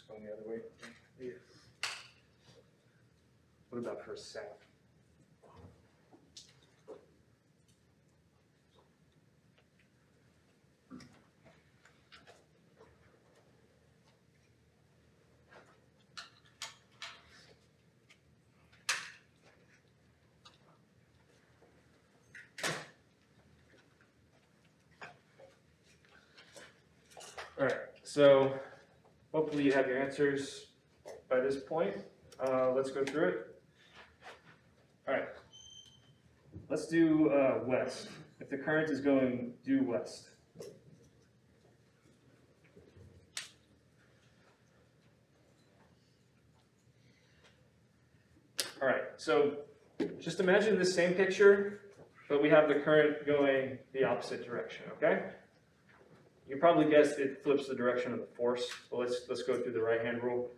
Going the other way? Yeah. What about for south? All right, so hopefully you have your answers by this point. Let's go through it. let's do west. If the current is going due west. All right, so just imagine the same picture, but we have the current going the opposite direction, okay? You probably guessed it flips the direction of the force, but let's go through the right-hand rule.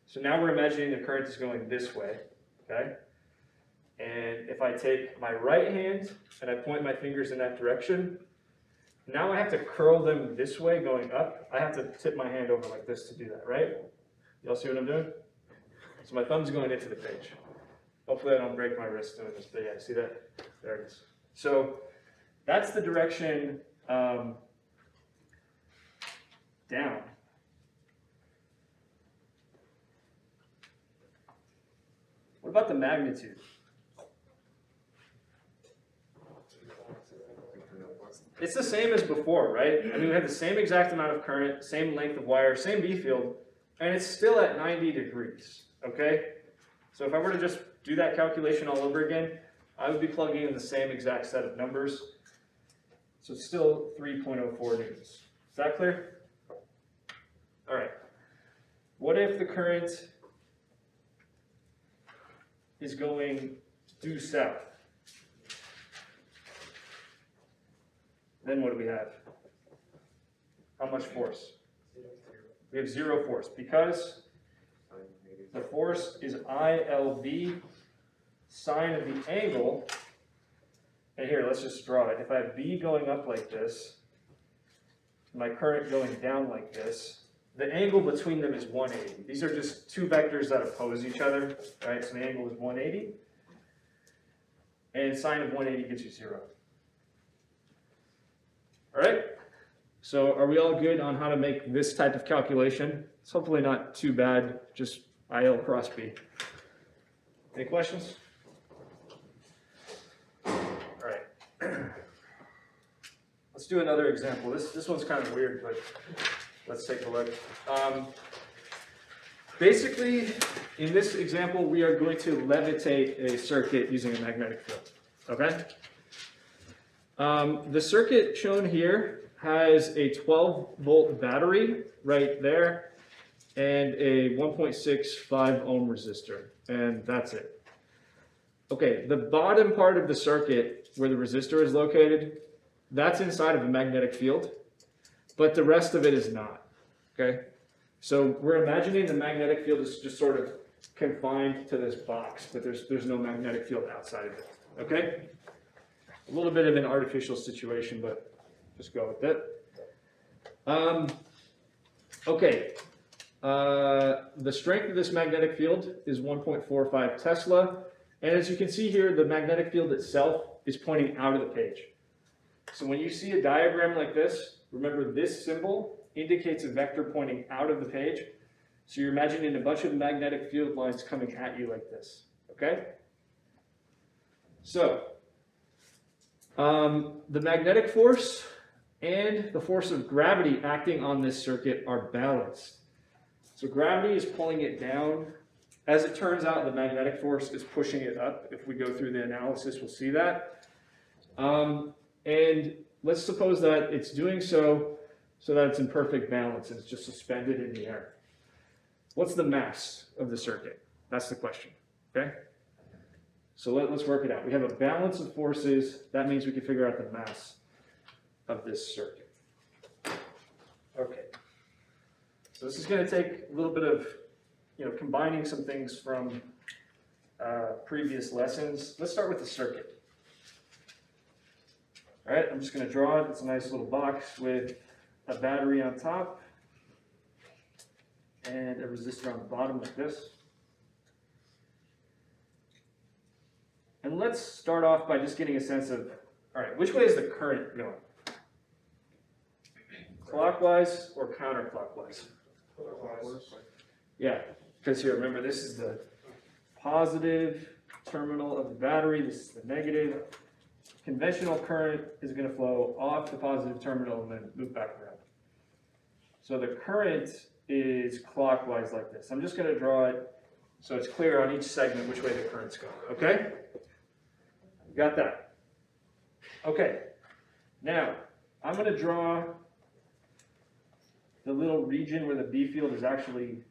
So now we're imagining the current is going this way, okay? And if I take my right hand and I point my fingers in that direction, now I have to curl them this way going up. I have to tip my hand over like this to do that, right? Y'all see what I'm doing? So my thumb's going into the page. Hopefully I don't break my wrist doing this, but yeah, see that? There it is. So that's the direction down. What about the magnitude? It's the same as before, right? I mean, we have the same exact amount of current, same length of wire, same B field, and it's still at 90 degrees, okay? So if I were to just do that calculation all over again, I would be plugging in the same exact set of numbers. So it's still 3.04 newtons. Is that clear? All right. What if the current is going due south? Then what do we have? How much force? We have 0 force because the force is ILV sine of the angle. And here, let's just draw it. If I have B going up like this, my current going down like this, the angle between them is 180. These are just two vectors that oppose each other, right? So the angle is 180. And sine of 180 gives you 0. All right? So are we all good on how to make this type of calculation? It's hopefully not too bad, just IL cross B. Any questions? All right. Let's do another example. This one's kind of weird, but let's take a look. Basically, in this example, we are going to levitate a circuit using a magnetic field, okay? The circuit shown here has a 12-volt battery right there and a 1.65 ohm resistor, and that's it. Okay, the bottom part of the circuit where the resistor is located, that's inside of a magnetic field, but the rest of it is not, okay? So we're imagining the magnetic field is just sort of confined to this box, but there's no magnetic field outside of it, okay? A little bit of an artificial situation, but just go with it. Okay, the strength of this magnetic field is 1.45 Tesla, and as you can see here, the magnetic field itself is pointing out of the page. So when you see a diagram like this, remember this symbol indicates a vector pointing out of the page. So you're imagining a bunch of magnetic field lines coming at you like this, okay? So, the magnetic force and the force of gravity acting on this circuit are balanced. So gravity is pulling it down. As it turns out, the magnetic force is pushing it up. If we go through the analysis, we'll see that. And let's suppose that it's doing so that it's in perfect balance and it's just suspended in the air. What's the mass of the circuit? That's the question, okay? So let's work it out. We have a balance of forces. That means we can figure out the mass of this circuit. Okay. So this is going to take a little bit of, combining some things from previous lessons. Let's start with the circuit. All right, I'm just going to draw it. It's a nice little box with a battery on top and a resistor on the bottom like this. And let's start off by just getting a sense of, all right, which way is the current going? Clockwise or counterclockwise? Yeah, because here, remember, this is the positive terminal of the battery. This is the negative. Conventional current is going to flow off the positive terminal and then loop back around. So the current is clockwise like this. I'm just going to draw it so it's clear on each segment which way the current's going, okay? Got that? Okay, now I'm going to draw the little region where the B field is actually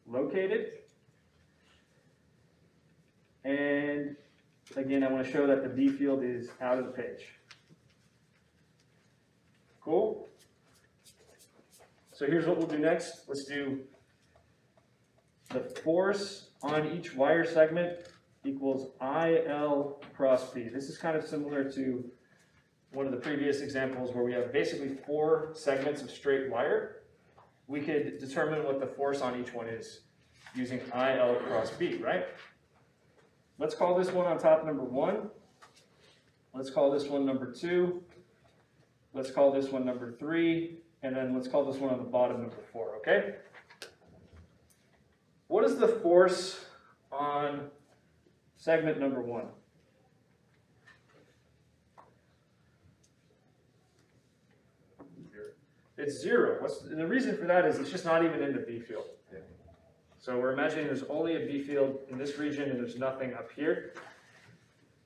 located. And again, I want to show that the B field is out of the page. Cool? So here's what we'll do next. Let's do the force on each wire segment equals IL cross B. This is kind of similar to one of the previous examples where we have basically 4 segments of straight wire. We could determine what the force on each one is using IL cross B, right? Let's call this one on top number 1. Let's call this one number 2. Let's call this one number 3. And then let's call this one on the bottom number 4, okay? What is the force on segment number 1? It's 0. The reason for that is it's just not even in the B field. So we're imagining there's only a B field in this region and there's nothing up here.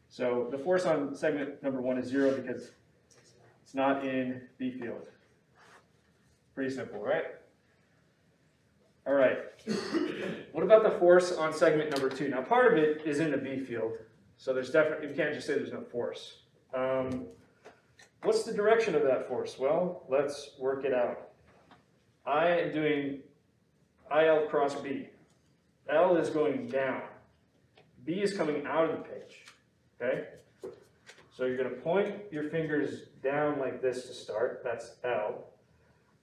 So the force on segment number 1 is 0 because it's not in B field. Pretty simple, right? All right. What about the force on segment number 2? Now part of it is in the B field, so there's definitely, you can't just say there's no force. What's the direction of that force? Well, let's work it out. I am doing IL cross B. L is going down. B is coming out of the page, okay? So you're going to point your fingers down like this to start, that's L,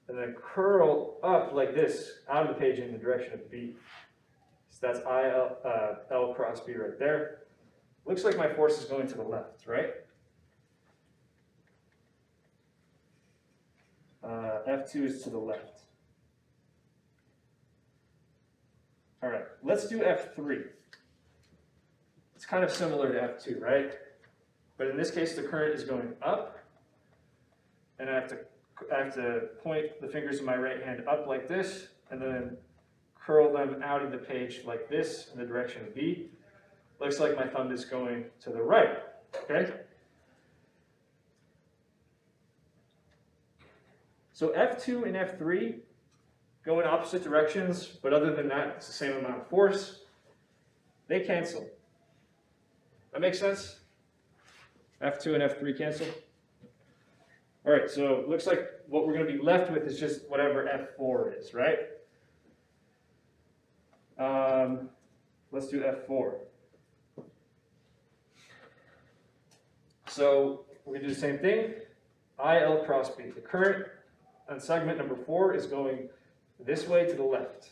and then curl up like this out of the page in the direction of B. So that's L cross B right there. Looks like my force is going to the left, right? F2 is to the left. All right, let's do F3. It's kind of similar to F2, right? But in this case, the current is going up, and I have to point the fingers of my right hand up like this, and then curl them out of the page like this in the direction of B. Looks like my thumb is going to the right, okay? So F2 and F3 go in opposite directions, but other than that, it's the same amount of force. They cancel. That makes sense? F2 and F3 cancel. All right, so it looks like what we're going to be left with is just whatever F4 is, right? Let's do F4. So we're going to do the same thing. IL cross B. The current on segment number 4 is going this way to the left.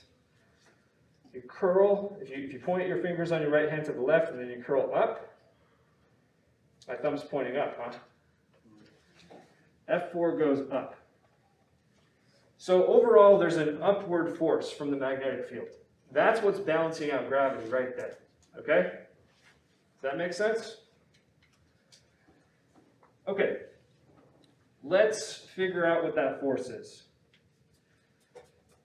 You curl, if you point your fingers on your right hand to the left and then you curl up, my thumb's pointing up, huh? F4 goes up. So overall, there's an upward force from the magnetic field. That's what's balancing out gravity right there, okay? Does that make sense? Okay, let's figure out what that force is.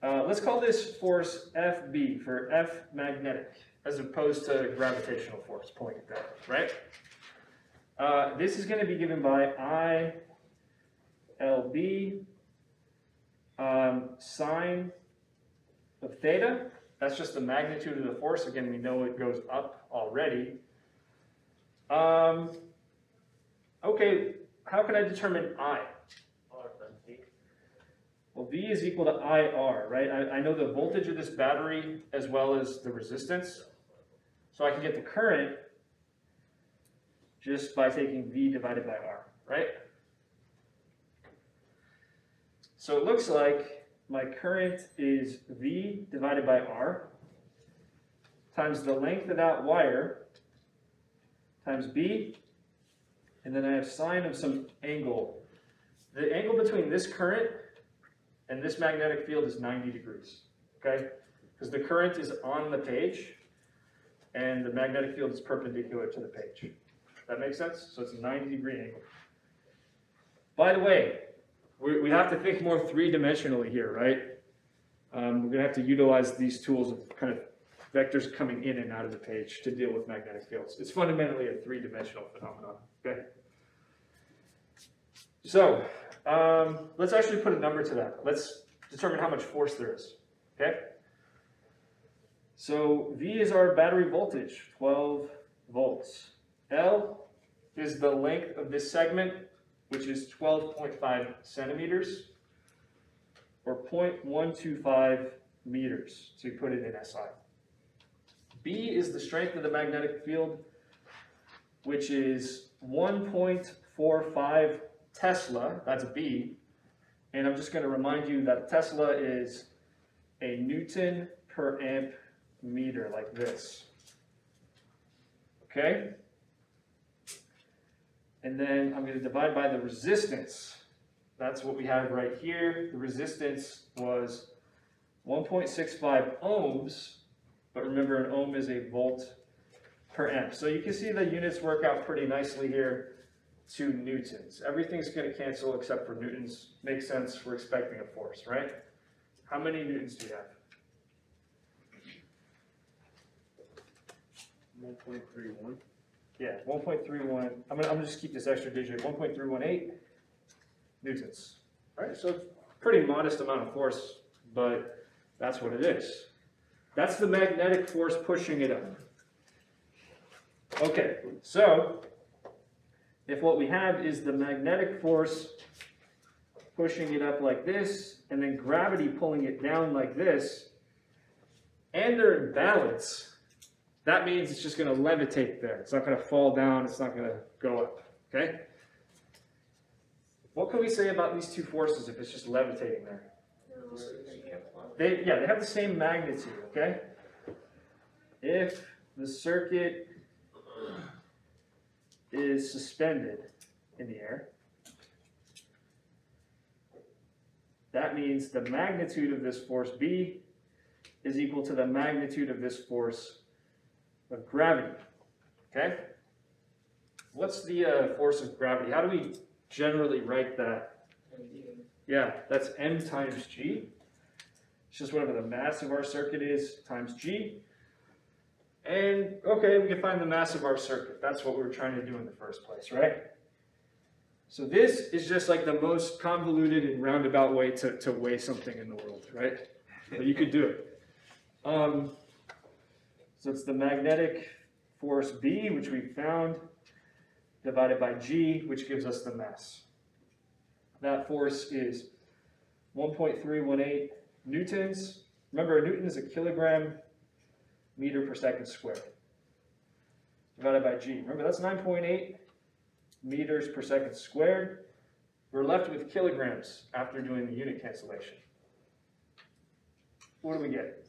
Let's call this force FB for F magnetic, as opposed to gravitational force pulling it down, right? This is going to be given by ILB sine of theta. That's just the magnitude of the force. Again, we know it goes up already. Okay, how can I determine I? Well, V is equal to IR, right? I know the voltage of this battery as well as the resistance. So I can get the current just by taking V divided by R, right? So it looks like my current is V divided by R times the length of that wire times B, and then I have sine of some angle. The angle between this current and this magnetic field is 90 degrees, okay? Because the current is on the page, and the magnetic field is perpendicular to the page. That makes sense? So it's a 90-degree angle. By the way, we have to think more three-dimensionally here, right? We're going to have to utilize these tools of kind of vectors coming in and out of the page to deal with magnetic fields. It's fundamentally a three-dimensional phenomenon, okay? So, let's actually put a number to that. Let's determine how much force there is, okay? So, V is our battery voltage, 12 volts. L is the length of this segment, which is 12.5 centimeters, or 0.125 meters, to put it in SI. B is the strength of the magnetic field, which is 1.45 Tesla, that's B, and I'm just going to remind you that Tesla is a Newton per amp meter, like this. Okay? And then I'm going to divide by the resistance. That's what we have right here. The resistance was 1.65 ohms, but remember an ohm is a volt per amp. So you can see the units work out pretty nicely here to newtons. Everything's going to cancel except for newtons. Makes sense, we're expecting a force, right? How many newtons do you have? 1.31. Yeah, 1.31. I'm gonna just keep this extra digit, 1.318 newtons. All right, so it's a pretty modest amount of force, but that's what it is. That's the magnetic force pushing it up. Okay, so if what we have is the magnetic force pushing it up like this, and then gravity pulling it down like this, and they're in balance, that means it's just going to levitate there. It's not going to fall down. It's not going to go up. Okay? What can we say about these two forces if it's just levitating there? They have the same magnitude. Okay? If the circuit is suspended in the air, that means the magnitude of this force B is equal to the magnitude of this force of gravity. Okay? What's the force of gravity? How do we generally write that? Yeah, that's m times g. It's just whatever the mass of our circuit is times g. And, okay, we can find the mass of our circuit. That's what we were trying to do in the first place, right? So this is just like the most convoluted and roundabout way to weigh something in the world, right? But you could do it. So it's the magnetic force B, which we found, divided by G, which gives us the mass. That force is 1.318 newtons. Remember, a newton is a kilogram meter per second squared. Divided by G. Remember, that's 9.8 meters per second squared. We're left with kilograms after doing the unit cancellation. What do we get?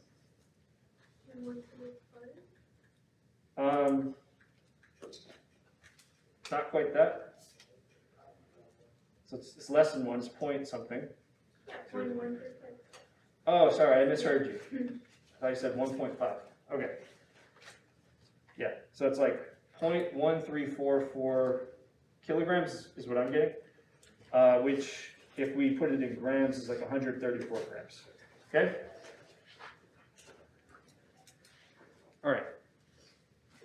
Not quite that. So it's less than 1, it's point something. Oh, sorry, I misheard you. I thought you said 1.5. Okay. Yeah, so it's like 0.1344 kilograms is what I'm getting, which, if we put it in grams, is like 134 grams. Okay? All right.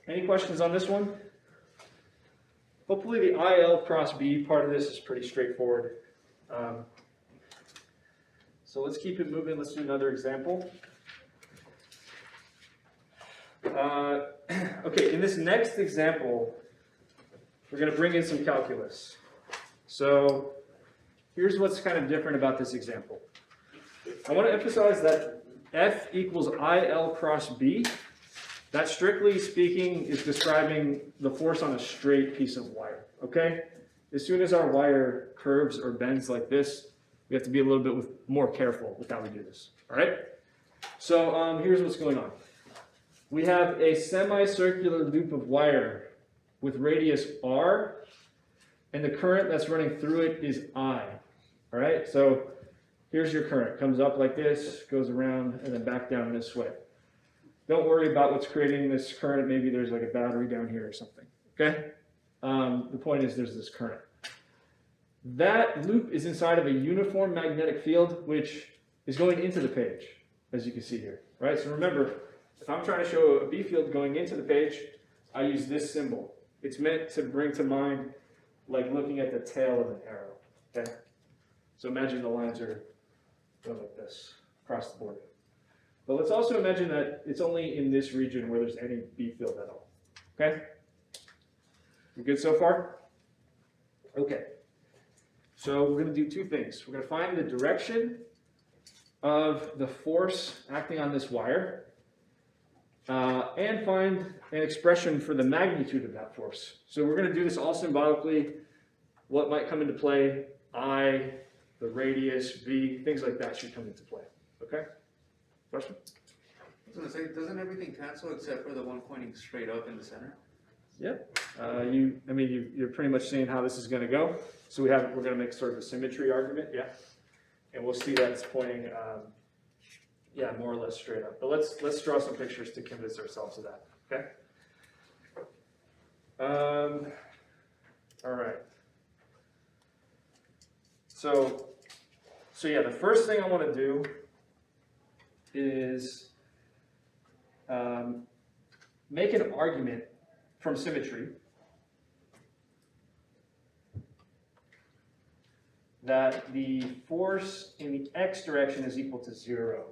Any questions on this one? Hopefully the IL cross B part of this is pretty straightforward. So let's keep it moving. Let's do another example. Okay, in this next example, we're going to bring in some calculus. So here's what's kind of different about this example. I want to emphasize that F equals IL cross B. That, strictly speaking, is describing the force on a straight piece of wire, okay? As soon as our wire curves or bends like this, we have to be a little bit more careful with how we do this, all right? So here's what's going on. We have a semicircular loop of wire with radius R, and the current that's running through it is I, all right? So here's your current. Comes up like this, goes around, and then back down this way. Don't worry about what's creating this current. Maybe there's like a battery down here or something, okay? The point is there's this current. That loop is inside of a uniform magnetic field, which is going into the page, as you can see here, right? So remember, if I'm trying to show a B field going into the page, I use this symbol. It's meant to bring to mind like looking at the tail of an arrow, okay? So imagine the lines are going like this, across the board. But let's also imagine that it's only in this region where there's any B field at all, okay? You good so far? Okay. So we're going to do two things. We're going to find the direction of the force acting on this wire, and find an expression for the magnitude of that force. So we're going to do this all symbolically. What might come into play? I, the radius, V, things like that should come into play. Okay? Question? I was gonna say, doesn't everything cancel except for the one pointing straight up in the center? Yep. You're pretty much seeing how this is going to go. So we're going to make sort of a symmetry argument, yeah. And we'll see that it's pointing, more or less straight up. But let's draw some pictures to convince ourselves of that, okay? All right. So yeah, the first thing I want to do is make an argument from symmetry that the force in the x direction is equal to 0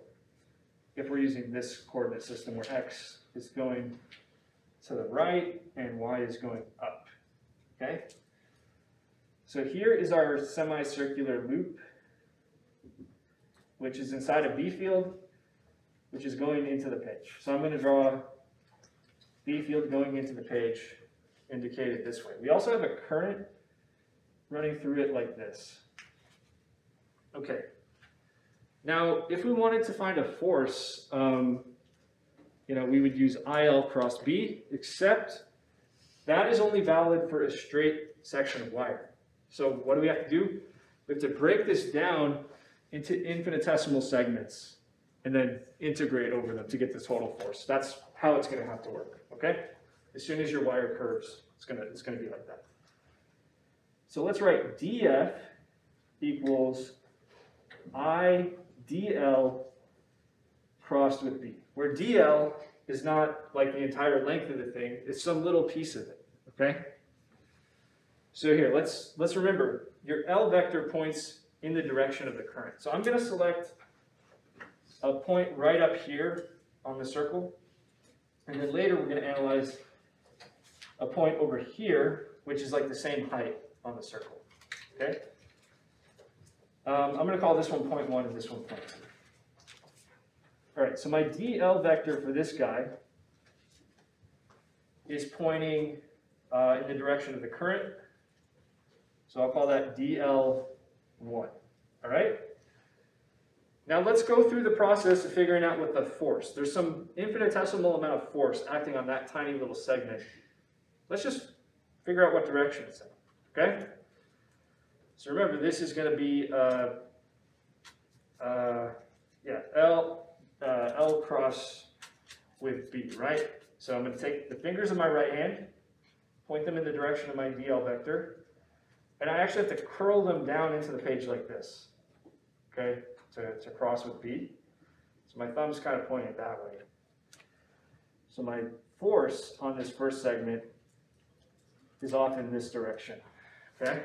if we're using this coordinate system where x is going to the right and y is going up, okay? So here is our semicircular loop, which is inside a B field, which is going into the page. So I'm going to draw B field going into the page, indicated this way. We also have a current running through it like this. Okay. Now, if we wanted to find a force, we would use IL cross B, except that is only valid for a straight section of wire. So what do we have to do? We have to break this down into infinitesimal segments and then integrate over them to get the total force. That's how it's going to have to work, okay? As soon as your wire curves, it's going to be like that. So let's write dF equals I dl crossed with B, where dl is not like the entire length of the thing, it's some little piece of it, okay? So here, let's remember, your L vector points in the direction of the current. So I'm going to select a point right up here on the circle, and then later we're going to analyze a point over here, which is like the same height on the circle, okay? I'm going to call this one point 1 and this one point 2. All right, so my dl vector for this guy is pointing in the direction of the current. So I'll call that dl1. All right? Now let's go through the process of figuring out what the force. There's some infinitesimal amount of force acting on that tiny little segment. Let's just figure out what direction it's in, okay? So remember, this is going to be L cross with B, right? So I'm going to take the fingers of my right hand, point them in the direction of my dl vector, and I actually have to curl them down into the page like this, okay, to cross with B. So my thumb's kind of pointing that way. So my force on this first segment is off in this direction, okay?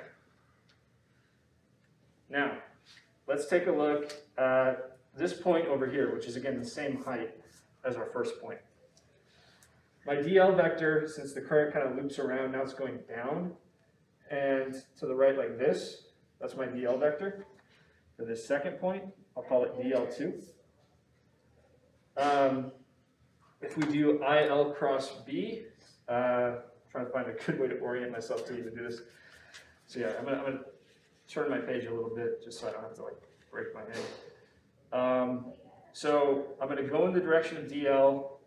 Now, let's take a look at this point over here, which is again the same height as our first point. My dl vector, since the current kind of loops around, now it's going down and to the right like this. That's my dl vector. For this second point, I'll call it dl2. If we do IL cross B, trying to find a good way to orient myself to even do this. So yeah, I'm gonna turn my page a little bit just so I don't have to like break my hand. So I'm going to go in the direction of dl,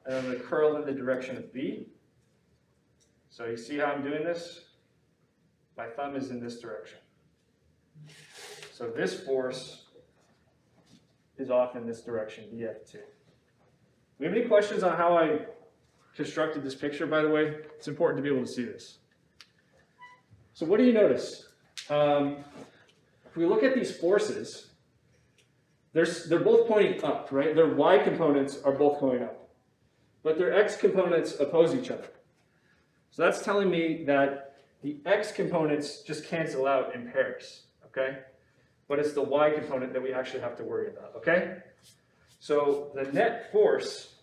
and I'm going to curl in the direction of B. So you see how I'm doing this? My thumb is in this direction. So this force is off in this direction, df2. We have any questions on how I constructed this picture, by the way? It's important to be able to see this. So what do you notice? If we look at these forces, they're both pointing up, right? Their y components are both going up, but their x components oppose each other. So that's telling me that the x components just cancel out in pairs, okay? But it's the y component that we actually have to worry about, okay? So the net force,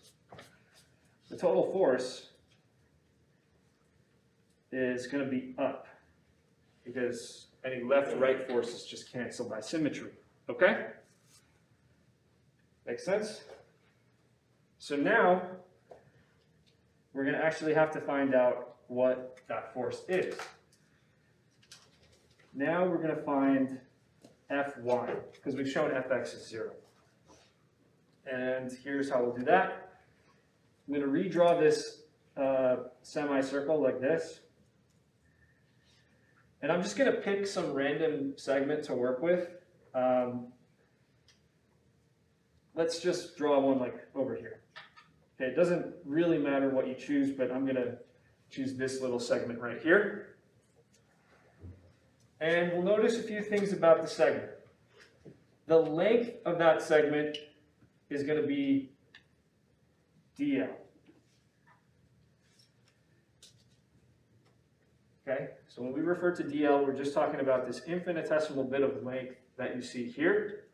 the total force, is going to be up because any left-right forces just cancel by symmetry, okay? Make sense? So now we're going to actually have to find out what that force is. Now we're going to find Fy, because we've shown Fx is 0. And here's how we'll do that. I'm going to redraw this semicircle like this. And I'm just going to pick some random segment to work with. Let's just draw one like over here. Okay, it doesn't really matter what you choose, but I'm going to choose this little segment right here. And we'll notice a few things about the segment. The length of that segment is going to be dl. Okay, so when we refer to dl, we're just talking about this infinitesimal bit of length that you see here.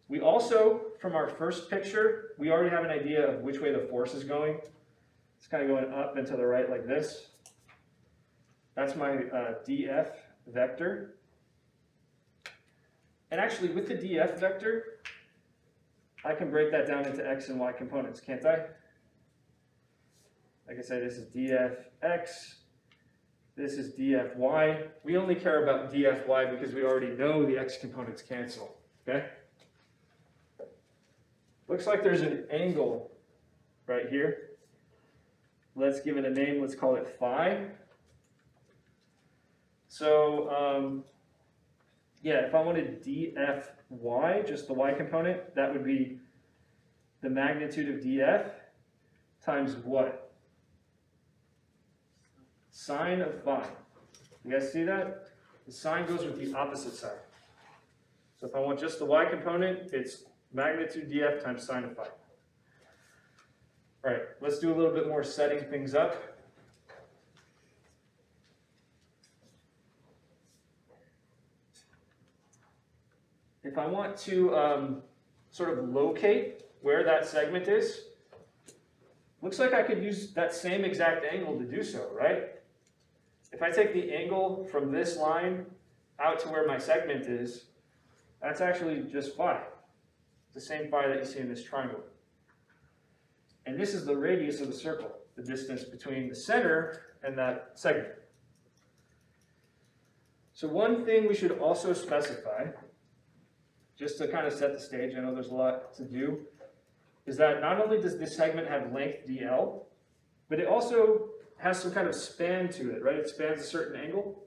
We also, from our first picture, we already have an idea of which way the force is going. It's kind of going up and to the right like this. That's my df vector. And actually, with the df vector, I can break that down into x and y components, can't I? Like I said, this is dfx. This is dfy. We only care about dfy because we already know the x components cancel, okay? Looks like there's an angle right here. Let's give it a name. Let's call it phi. So, yeah, if I wanted dfy, just the y component, that would be the magnitude of df times what? Sine of phi. You guys see that? The sine goes with the opposite side. So if I want just the y component, it's magnitude df times sine of phi. All right, let's do a little bit more setting things up. If I want to sort of locate where that segment is, looks like I could use that same exact angle to do so, right? If I take the angle from this line out to where my segment is, that's actually just phi. The same phi that you see in this triangle. And this is the radius of the circle, the distance between the center and that segment. So one thing we should also specify, just to kind of set the stage, I know there's a lot to do, is that not only does this segment have length dl, but it also has some kind of span to it, right? It spans a certain angle.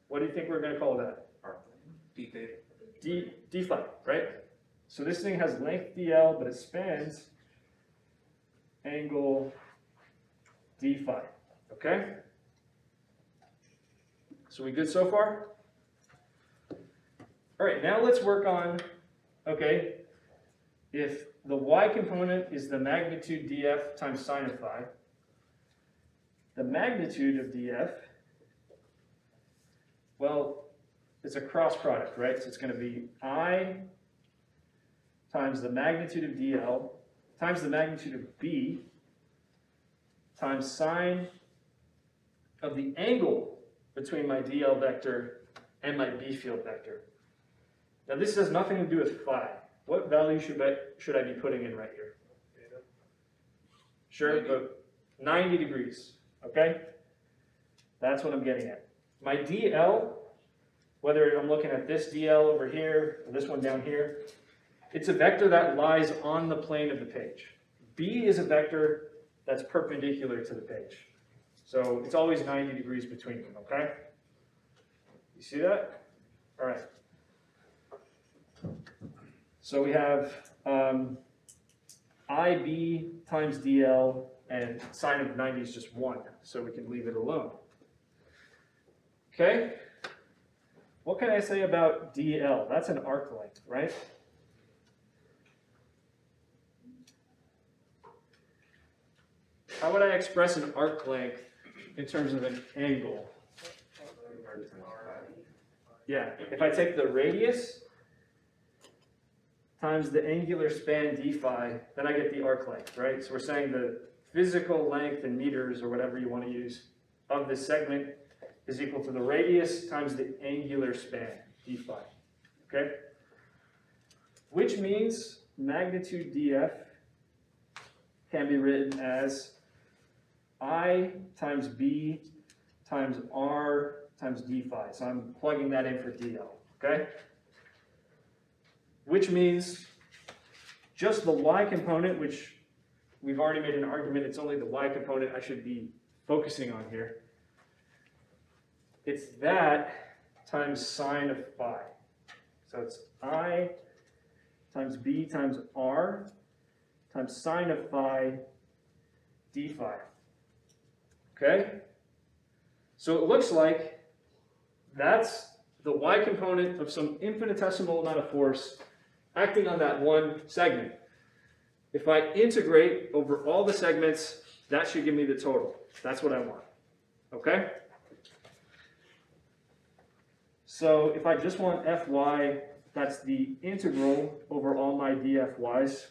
What do you think we're going to call that? D theta. D phi, right? So this thing has length dl, but it spans angle d phi, okay? So we good so far? All right, now let's work on, okay, if the y component is the magnitude df times sine of phi, the magnitude of df, well, it's a cross product, right? So it's going to be I times the magnitude of dl times the magnitude of b times sine of the angle between my dl vector and my b field vector. Now this has nothing to do with phi. What value should I be putting in right here? Sure, but 90 degrees, okay? That's what I'm getting at. My dl, whether I'm looking at this dl over here, or this one down here, it's a vector that lies on the plane of the page. B is a vector that's perpendicular to the page. So it's always 90 degrees between them, okay? You see that? All right. So we have IB times DL, and sine of 90 is just 1, so we can leave it alone. Okay? What can I say about DL? That's an arc length, right? How would I express an arc length in terms of an angle. Yeah, if I take the radius times the angular span d phi, then I get the arc length, right? So we're saying the physical length in meters, or whatever you want to use, of this segment is equal to the radius times the angular span, d phi, okay? Which means magnitude df can be written as I times b times r times d phi. So I'm plugging that in for dl, okay? Which means just the y component, which we've already made an argument, it's only the y component I should be focusing on here. It's that times sine of phi. So it's I times b times r times sine of phi d phi. Okay? So it looks like that's the y component of some infinitesimal amount of force acting on that one segment. If I integrate over all the segments, that should give me the total. That's what I want. Okay? So if I just want Fy, that's the integral over all my dFy's,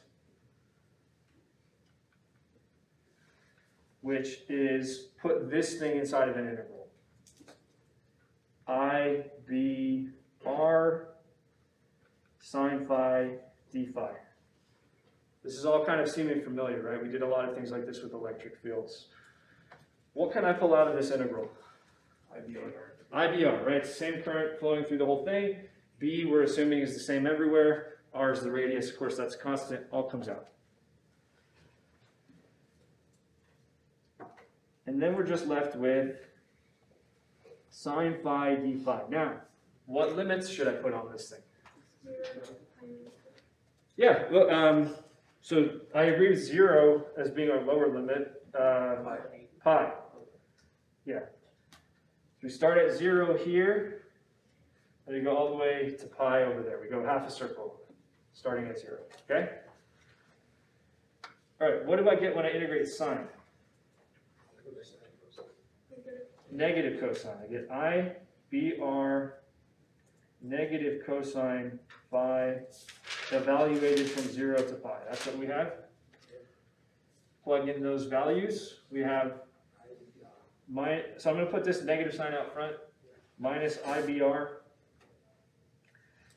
which is put this thing inside of an integral. I, B, R, sine phi, d phi. This is all kind of seeming familiar, right? We did a lot of things like this with electric fields. What can I pull out of this integral? IBR. IBR, right? It's the same current flowing through the whole thing. B, we're assuming, is the same everywhere. R is the radius. Of course, that's constant. All comes out. And then we're just left with sine phi d phi. Now, what limits should I put on this thing? Yeah, well, so I agree with 0 as being our lower limit. Pi. Yeah. So we start at 0 here, and we go all the way to pi over there. We go half a circle, starting at 0. Okay? All right, what do I get when I integrate sine? Negative cosine. I get I, B, R, negative cosine phi, evaluated from 0 to pi. That's what we have. Plug in those values. We have so I'm going to put this negative sign out front, minus IBR.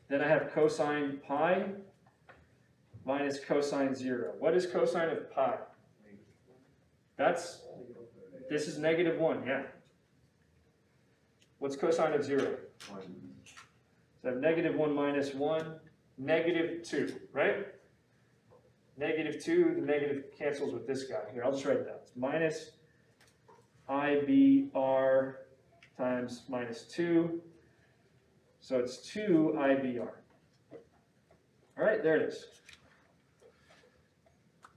Then I have cosine pi minus cosine 0. What is cosine of pi? This is -1, yeah. What's cosine of 0? So I have -1 minus 1, -2, right? -2, the negative cancels with this guy. Here, I'll just write it down. It's minus IBR times -2. So it's 2 IBR. All right, there it is.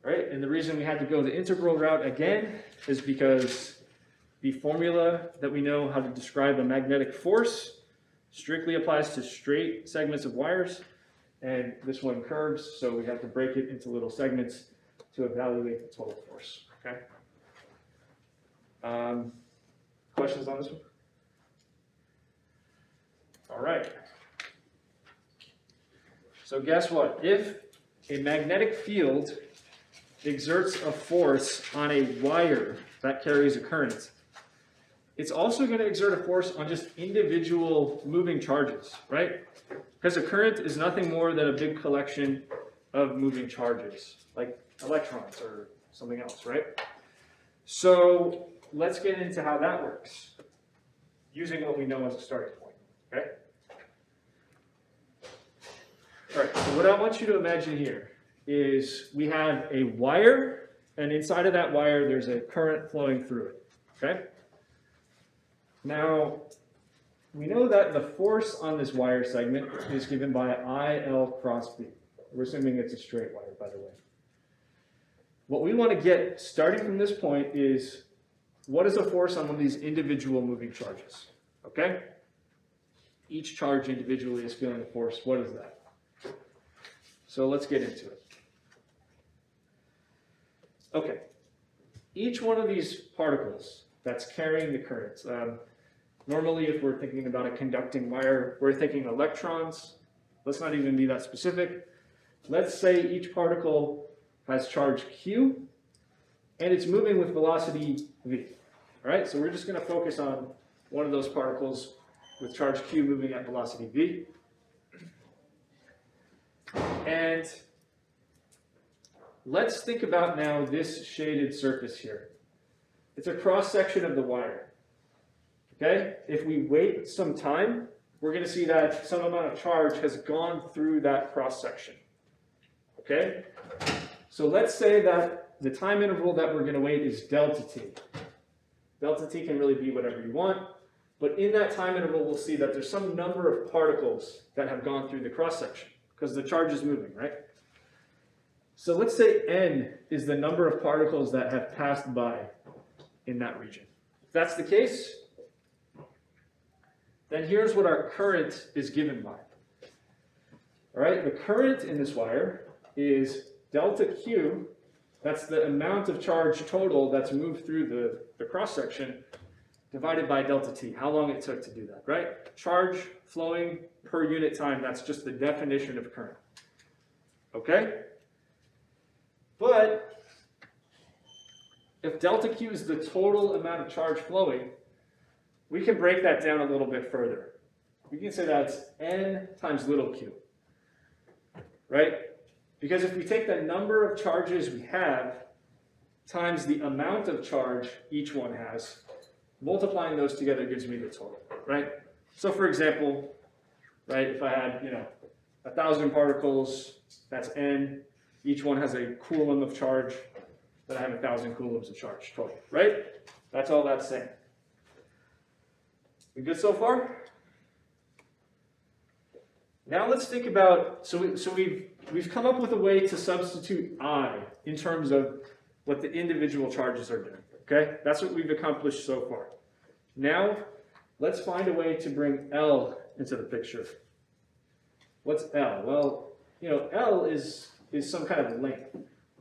All right, and the reason we had to go the integral route again is because the formula that we know how to describe a magnetic force strictly applies to straight segments of wires, and this one curves, so we have to break it into little segments to evaluate the total force. Okay. Questions on this one? All right. So guess what? If a magnetic field exerts a force on a wire that carries a current, it's also going to exert a force on just individual moving charges, right? Because a current is nothing more than a big collection of moving charges, like electrons or something else, right? So let's get into how that works, using what we know as a starting point, okay? All right, so what I want you to imagine here is we have a wire, and inside of that wire there's a current flowing through it, okay? Now, we know that the force on this wire segment is given by IL cross B. We're assuming it's a straight wire, by the way. What we want to get, starting from this point, is what is the force on one of these individual moving charges, okay? Each charge individually is feeling a force. What is that? So let's get into it. Okay. Each one of these particles that's carrying the current. Normally, if we're thinking about a conducting wire, we're thinking electrons. Let's not even be that specific. Let's say each particle has charge Q, and it's moving with velocity V. All right, so we're just going to focus on one of those particles with charge Q moving at velocity V. And let's think about now this shaded surface here. It's a cross-section of the wire. Okay? If we wait some time, we're going to see that some amount of charge has gone through that cross-section. Okay? So let's say that the time interval that we're going to wait is delta t. Delta t can really be whatever you want, but in that time interval, we'll see that there's some number of particles that have gone through the cross-section, because the charge is moving, right? So let's say n is the number of particles that have passed by in that region. If that's the case, then here's what our current is given by. All right, the current in this wire is delta Q. That's the amount of charge total that's moved through the cross-section divided by delta T, how long it took to do that, right? Charge flowing per unit time, that's just the definition of current. Okay? But if delta Q is the total amount of charge flowing, we can break that down a little bit further. We can say that's N times little q, right? Because if we take the number of charges we have times the amount of charge each one has, multiplying those together gives me the total, right? So for example, right, if I had, 1,000 particles, that's N, each one has a coulomb of charge, then I have 1,000 coulombs of charge total, right? That's all that's saying. We good so far? Now let's think about, so we've come up with a way to substitute I in terms of what the individual charges are doing, okay? That's what we've accomplished so far. Now, let's find a way to bring L into the picture. What's L? Well, L is some kind of length,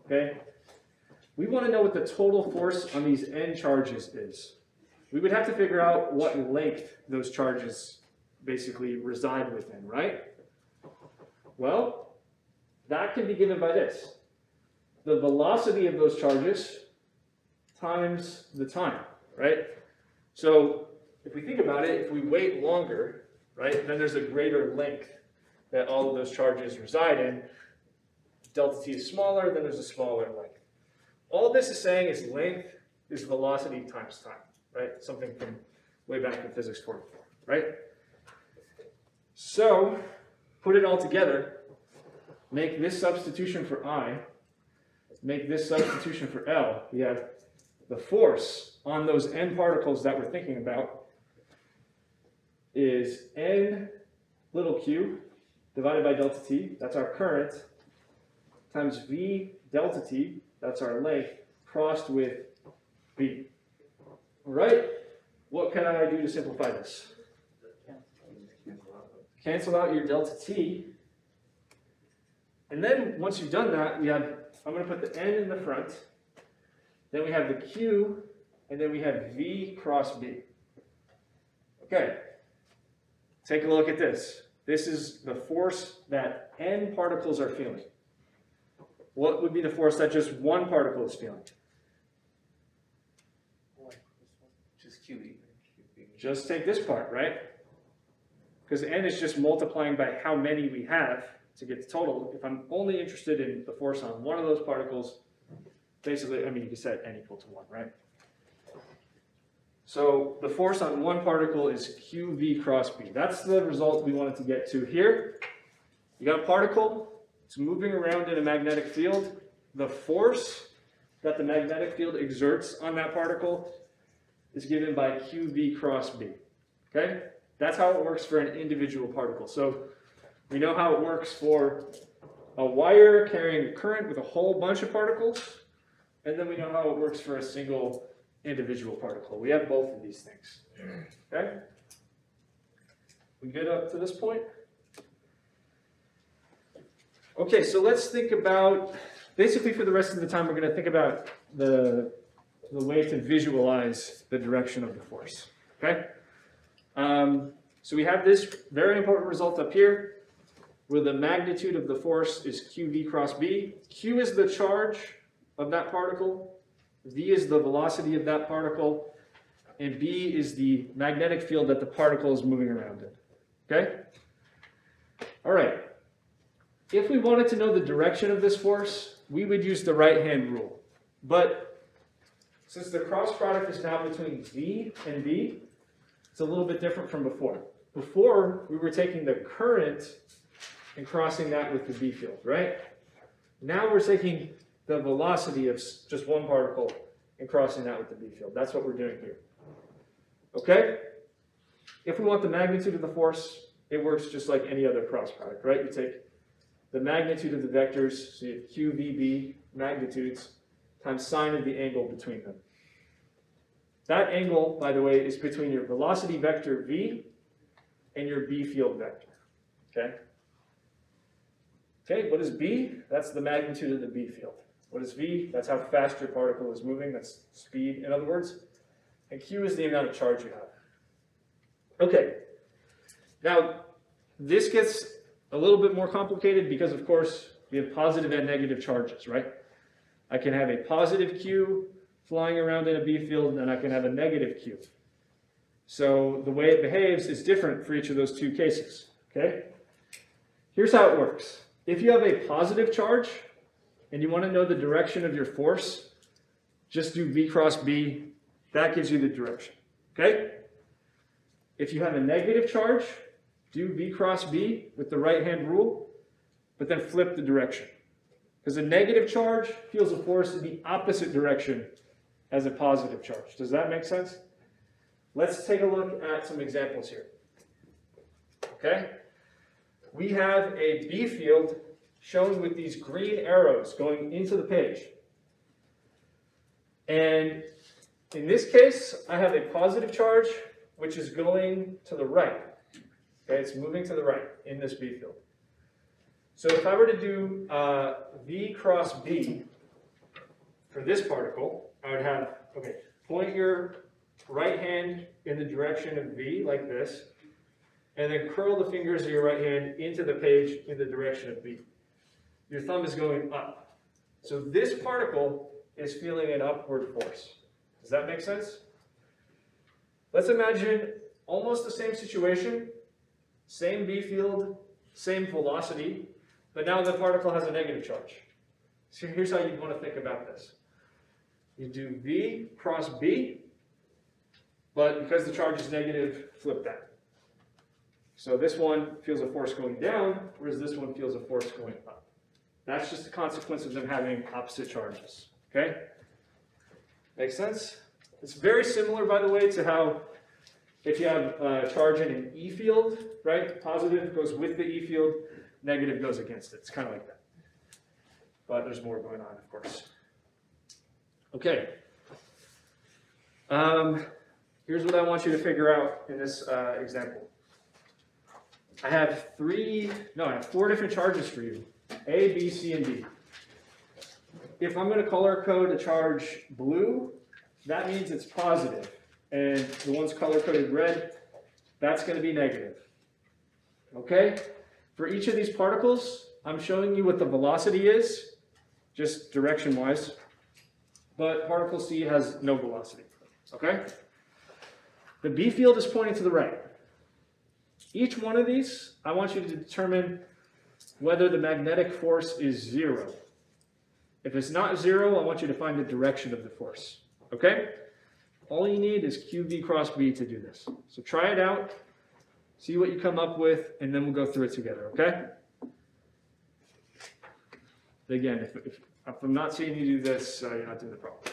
okay? We want to know what the total force on these N charges is. We would have to figure out what length those charges basically reside within, right? Well, that can be given by this. The velocity of those charges times the time, right? So if we think about it, if we wait longer, right, then there's a greater length that all of those charges reside in. Delta t is smaller, then there's a smaller length. All this is saying is length is velocity times time, right? Something from way back in physics 44, right? So put it all together, make this substitution for I, make this substitution for L. We have the force on those N particles that we're thinking about is N little q divided by delta t, that's our current, times V delta t, that's our length, crossed with V. All right? What can I do to simplify this? Cancel out your delta t. And then once you've done that, we have, I'm going to put the N in the front. Then we have the Q, and then we have V cross B. Okay. Take a look at this. This is the force that N particles are feeling. What would be the force that just one particle is feeling? Just QE. Just take this part, right? Because N is just multiplying by how many we have to get the total. If I'm only interested in the force on one of those particles, basically, I mean, you can set N equal to 1, right? So the force on one particle is QV cross B. That's the result we wanted to get to here. You got a particle, it's moving around in a magnetic field. The force that the magnetic field exerts on that particle is given by QV cross B, okay? That's how it works for an individual particle. So we know how it works for a wire carrying a current with a whole bunch of particles, and then we know how it works for a single individual particle. We have both of these things, okay? We good up to this point? Okay, so let's think about, basically for the rest of the time, we're going to think about the the way to visualize the direction of the force, okay? So we have this very important result up here, where the magnitude of the force is QV cross B. Q is the charge of that particle, V is the velocity of that particle, and B is the magnetic field that the particle is moving around in, okay? All right, if we wanted to know the direction of this force, we would use the right-hand rule. But since the cross product is now between V and B, it's a little bit different from before. Before, we were taking the current and crossing that with the B field, right? Now we're taking the velocity of just one particle and crossing that with the B field. That's what we're doing here. Okay? If we want the magnitude of the force, it works just like any other cross product, right? You take the magnitude of the vectors, so you have Q, V, B magnitudes, times sine of the angle between them. That angle, by the way, is between your velocity vector V and your B field vector, okay? Okay, what is B? That's the magnitude of the B field. What is V? That's how fast your particle is moving, that's speed, in other words. And Q is the amount of charge you have. Okay, now this gets a little bit more complicated because, of course, we have positive and negative charges, right? I can have a positive Q flying around in a B field, and I can have a negative Q. So the way it behaves is different for each of those two cases, okay? Here's how it works. If you have a positive charge and you want to know the direction of your force, just do V cross B. That gives you the direction, okay? If you have a negative charge, do V cross B with the right-hand rule, but then flip the direction. Because a negative charge feels a force in the opposite direction as a positive charge. Does that make sense? Let's take a look at some examples here. Okay? We have a B field shown with these green arrows going into the page. And in this case, I have a positive charge which is going to the right. Okay, it's moving to the right in this B field. So if I were to do V cross B for this particle, I would have, okay, point your right hand in the direction of V like this, and then curl the fingers of your right hand into the page in the direction of B. Your thumb is going up. So this particle is feeling an upward force. Does that make sense? Let's imagine almost the same situation, same B field, same velocity, but now the particle has a negative charge. So here's how you'd want to think about this. You do V cross B, but because the charge is negative, flip that. So this one feels a force going down, whereas this one feels a force going up. That's just the consequence of them having opposite charges, okay? Makes sense? It's very similar, by the way, to how if you have a charge in an E field, right? Positive goes with the E field, negative goes against it. It's kind of like that. But there's more going on, of course. Okay. Here's what I want you to figure out in this example. I have four different charges for you. A, B, C, and D. If I'm going to color code a charge blue, that means it's positive. And the ones color-coded red, that's going to be negative. Okay? For each of these particles, I'm showing you what the velocity is, just direction-wise. But particle C has no velocity. Okay? The B field is pointing to the right. Each one of these, I want you to determine whether the magnetic force is 0. If it's not 0, I want you to find the direction of the force. Okay? All you need is QV cross B to do this. So try it out, see what you come up with, and then we'll go through it together, okay? Again, if I'm not seeing you do this, you're not doing the problem.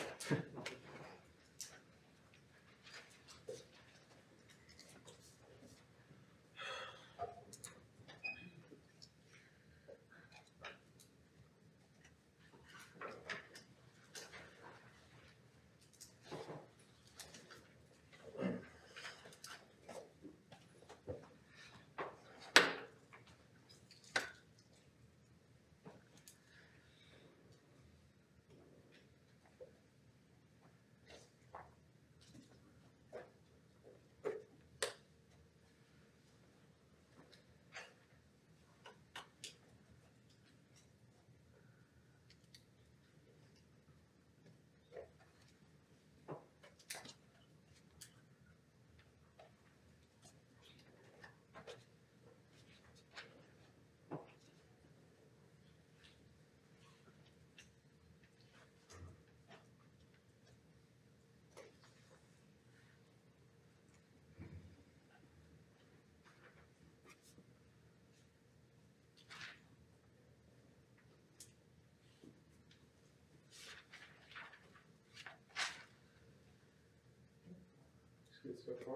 so far?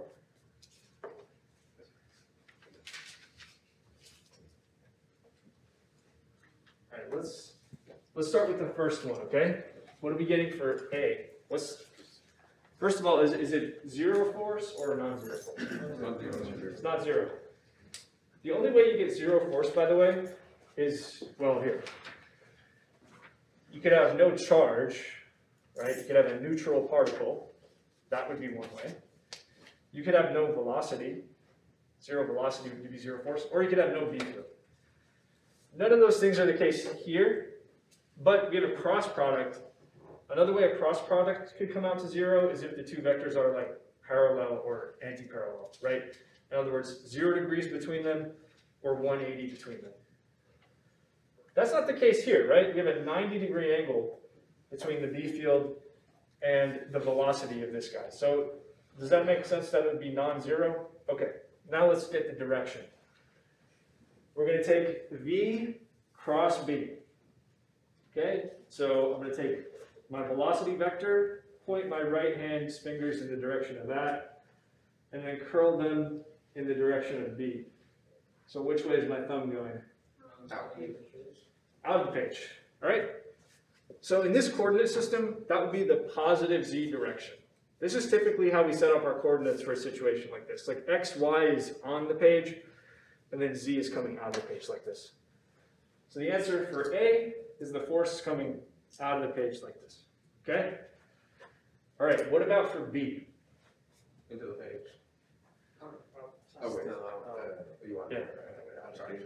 All right, let's start with the first one, okay? What are we getting for A? First of all, is it zero force or non-zero force? It's not zero. The only way you get zero force, by the way, is, well, here. You could have no charge, right? You could have a neutral particle. That would be one way. You could have no velocity. Zero velocity would give you zero force. Or you could have no B field. None of those things are the case here, but we have a cross product. Another way a cross product could come out to zero is if the two vectors are like parallel or anti-parallel, right? In other words, 0 degrees between them or 180 between them. That's not the case here, right? We have a 90-degree angle between the B field and the velocity of this guy. So does that make sense that it would be non-zero? Okay, now let's get the direction. We're going to take V cross B. Okay, so I'm going to take my velocity vector, point my right hand fingers in the direction of that, and then curl them in the direction of B. So which way is my thumb going? Out of the page. All right? So in this coordinate system, that would be the positive Z direction. This is typically how we set up our coordinates for a situation like this. Like X, Y is on the page, and then Z is coming out of the page like this. So the answer for A is the force coming out of the page like this. Okay? All right, what about for B? Into the page. Oh, wait, you want Yeah. I'm sorry.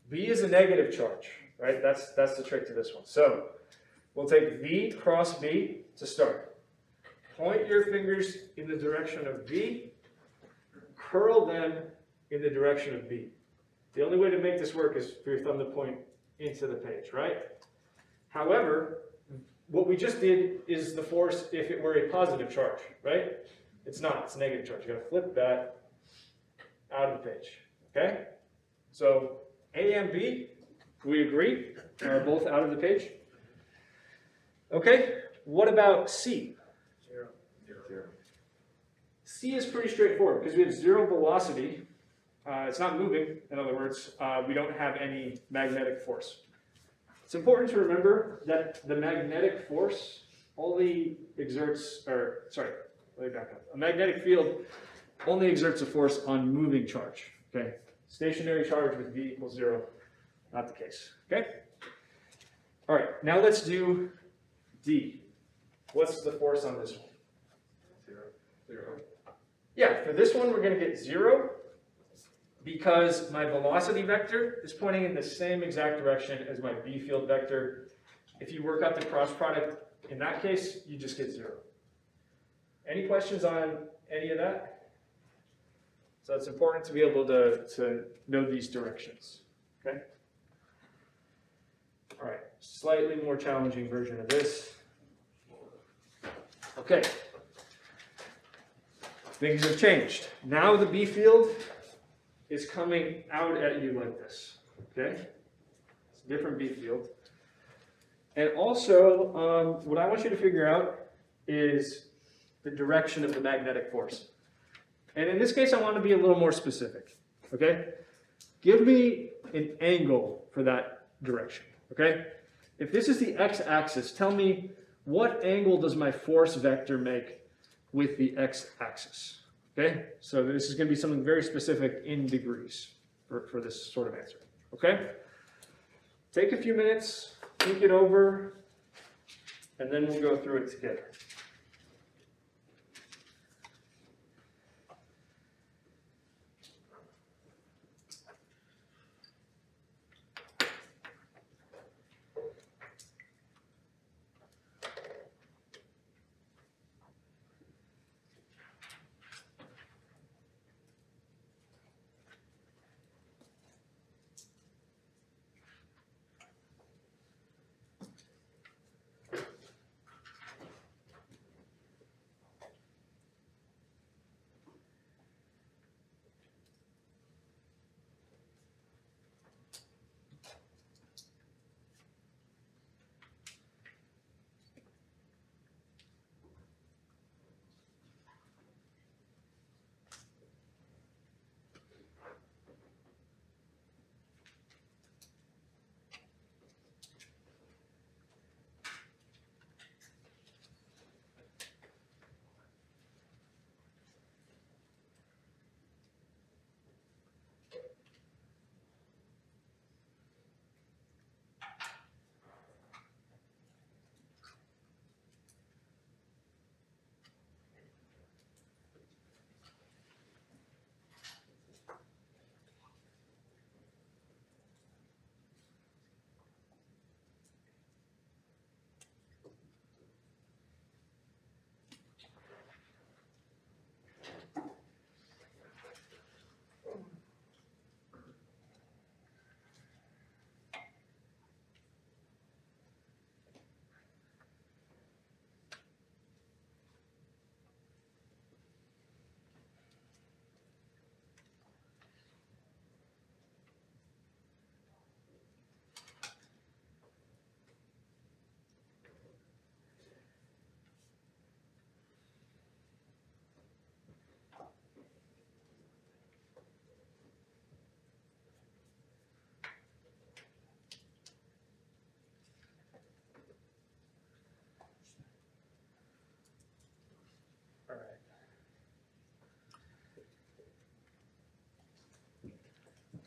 B is a negative charge, right? That's the trick to this one. So we'll take V cross B to start. Point your fingers in the direction of B, curl them in the direction of B. The only way to make this work is for your thumb to point into the page, right? However, what we just did is the force if it were a positive charge, right? It's not, it's a negative charge. You gotta flip that out of the page, okay? So A and B, we agree, are both out of the page. Okay, what about C? Zero. C is pretty straightforward because we have zero velocity. It's not moving, in other words, we don't have any magnetic force. It's important to remember that the magnetic force only exerts, let me back up. A magnetic field only exerts a force on moving charge, okay? Stationary charge with V equals 0, not the case, okay? All right, now let's do D. What's the force on this one? Zero. Yeah, for this one, we're going to get 0 because my velocity vector is pointing in the same exact direction as my B field vector. If you work out the cross product, in that case, you just get 0. Any questions on any of that? So it's important to be able to know these directions, okay? All right, slightly more challenging version of this. Okay. Things have changed. Now the B field is coming out at you like this, okay? It's a different B field. And also, what I want you to figure out is the direction of the magnetic force. And in this case, I want to be a little more specific, okay? Give me an angle for that direction, okay? If this is the x-axis, tell me what angle does my force vector make with the x-axis, okay? So this is going to be something very specific in degrees for this sort of answer, okay? Take a few minutes, think it over, and then we'll go through it together.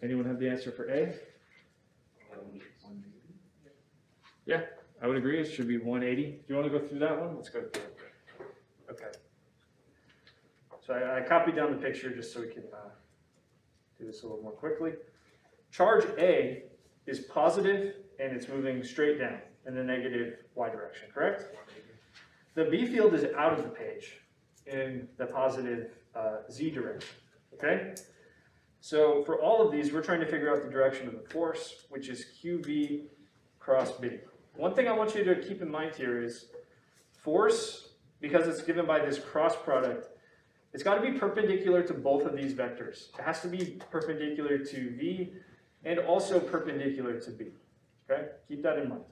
Anyone have the answer for A? Yeah, I would agree. It should be 180. Do you want to go through that one? Let's go through it. Okay. So I copied down the picture just so we can do this a little more quickly. Charge A is positive and it's moving straight down in the negative y direction, correct? The B field is out of the page in the positive z direction, okay? So for all of these, we're trying to figure out the direction of the force, which is QV cross B. One thing I want you to keep in mind here is force, because it's given by this cross product, it's got to be perpendicular to both of these vectors. It has to be perpendicular to V and also perpendicular to B, okay? Keep that in mind.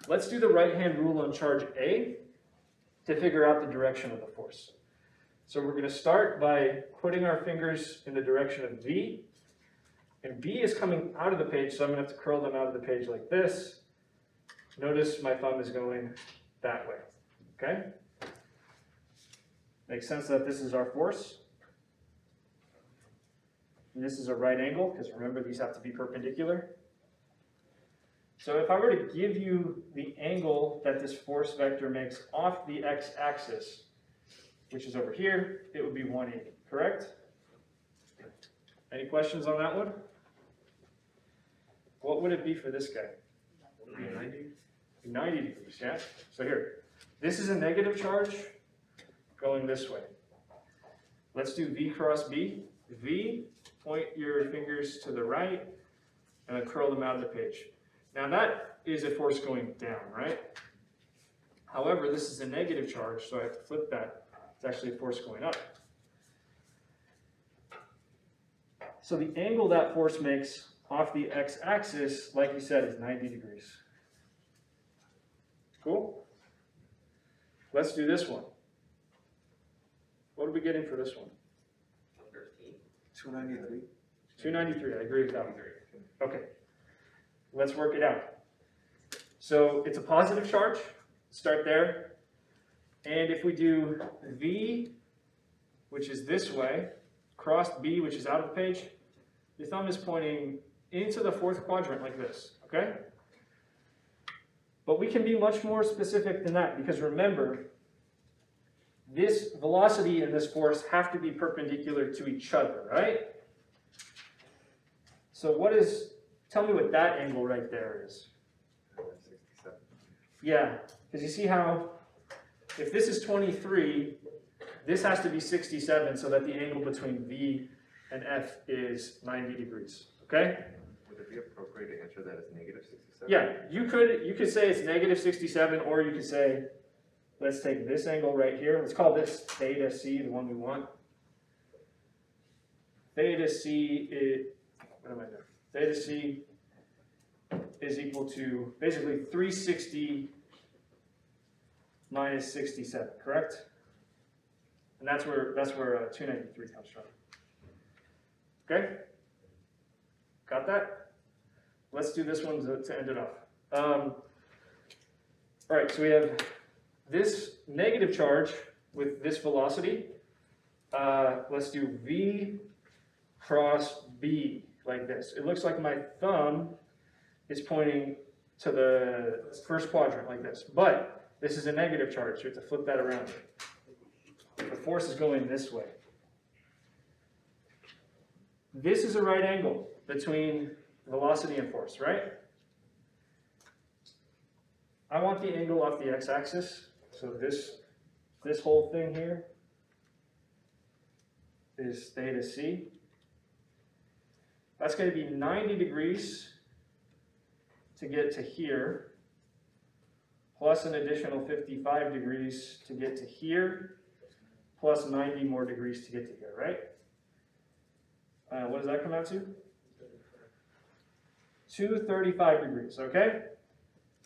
Let's do the right-hand rule on charge A to figure out the direction of the force. So we're going to start by putting our fingers in the direction of V, and B is coming out of the page, so I'm going to have to curl them out of the page like this. Notice my thumb is going that way, okay? Makes sense that this is our force. And this is a right angle, because remember these have to be perpendicular. So if I were to give you the angle that this force vector makes off the x-axis, which is over here, it would be 180, correct? Any questions on that one? What would it be for this guy? 90? 90 degrees, yeah? So here, this is a negative charge going this way. Let's do V cross B. V, point your fingers to the right, and then curl them out of the page. Now that is a force going down, right? However, this is a negative charge, so I have to flip that. It's actually a force going up. So the angle that force makes off the x-axis, like you said, is 90 degrees. Cool? Let's do this one. What are we getting for this one? 293. 293, I agree with that one. Okay, let's work it out. So it's a positive charge, start there. And if we do V, which is this way, cross B, which is out of the page, the thumb is pointing into the fourth quadrant like this, okay? But we can be much more specific than that, because remember, this velocity and this force have to be perpendicular to each other, right? So tell me what that angle right there is. 67. Yeah, because you see how, if this is 23, this has to be 67 so that the angle between V and F is 90 degrees, okay? Would it be appropriate to answer that as negative 67? Yeah, you could say it's negative 67, or you could say, let's take this angle right here. Let's call this theta C, the one we want. Theta C is, what am I doing? Theta C is equal to basically 360 minus 67, correct? And that's where 293 comes from. Okay? Got that? Let's do this one to end it off. All right, so we have this negative charge with this velocity. Let's do V cross B like this. It looks like my thumb is pointing to the first quadrant like this, but this is a negative charge, so you have to flip that around. The force is going this way. This is a right angle between velocity and force, right? I want the angle off the x-axis, so this whole thing here is theta C. That's going to be 90 degrees to get to here, plus an additional 55 degrees to get to here, plus 90 more degrees to get to here, right? What does that come out to? 235 degrees, okay?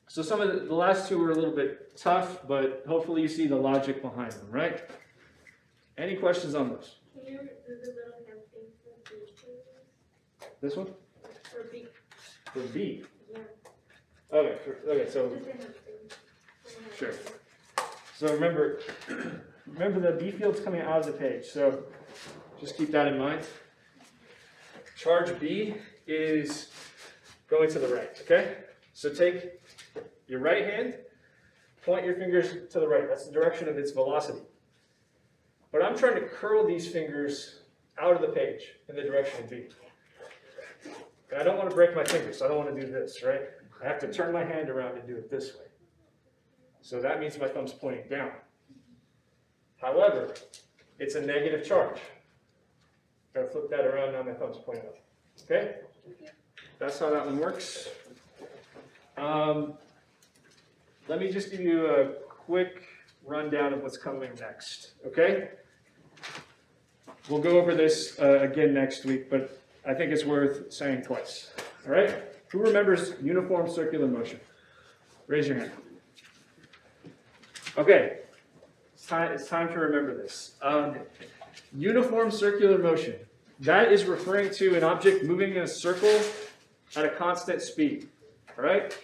So some of the last two were a little bit tough, but hopefully you see the logic behind them, right? Any questions on those? Can you do the little hand thing for B, please? This one? For B, For B. yeah. Okay, so Just a hand thing. Sure. So remember the B field's coming out of the page, so just keep that in mind. charge B is going to the right, okay? So take your right hand, point your fingers to the right. That's the direction of its velocity. But I'm trying to curl these fingers out of the page in the direction of B. And I don't want to break my fingers, so I don't want to do this, right? I have to turn my hand around and do it this way. So that means my thumb's pointing down. However, it's a negative charge. Gotta flip that around, now my thumb's pointing up. Okay? That's how that one works. Let me just give you a quick rundown of what's coming next, okay? We'll go over this again next week, but I think it's worth saying twice, all right? Who remembers uniform circular motion? Raise your hand. Okay, it's time to remember this. Uniform circular motion. That is referring to an object moving in a circle at a constant speed, all right?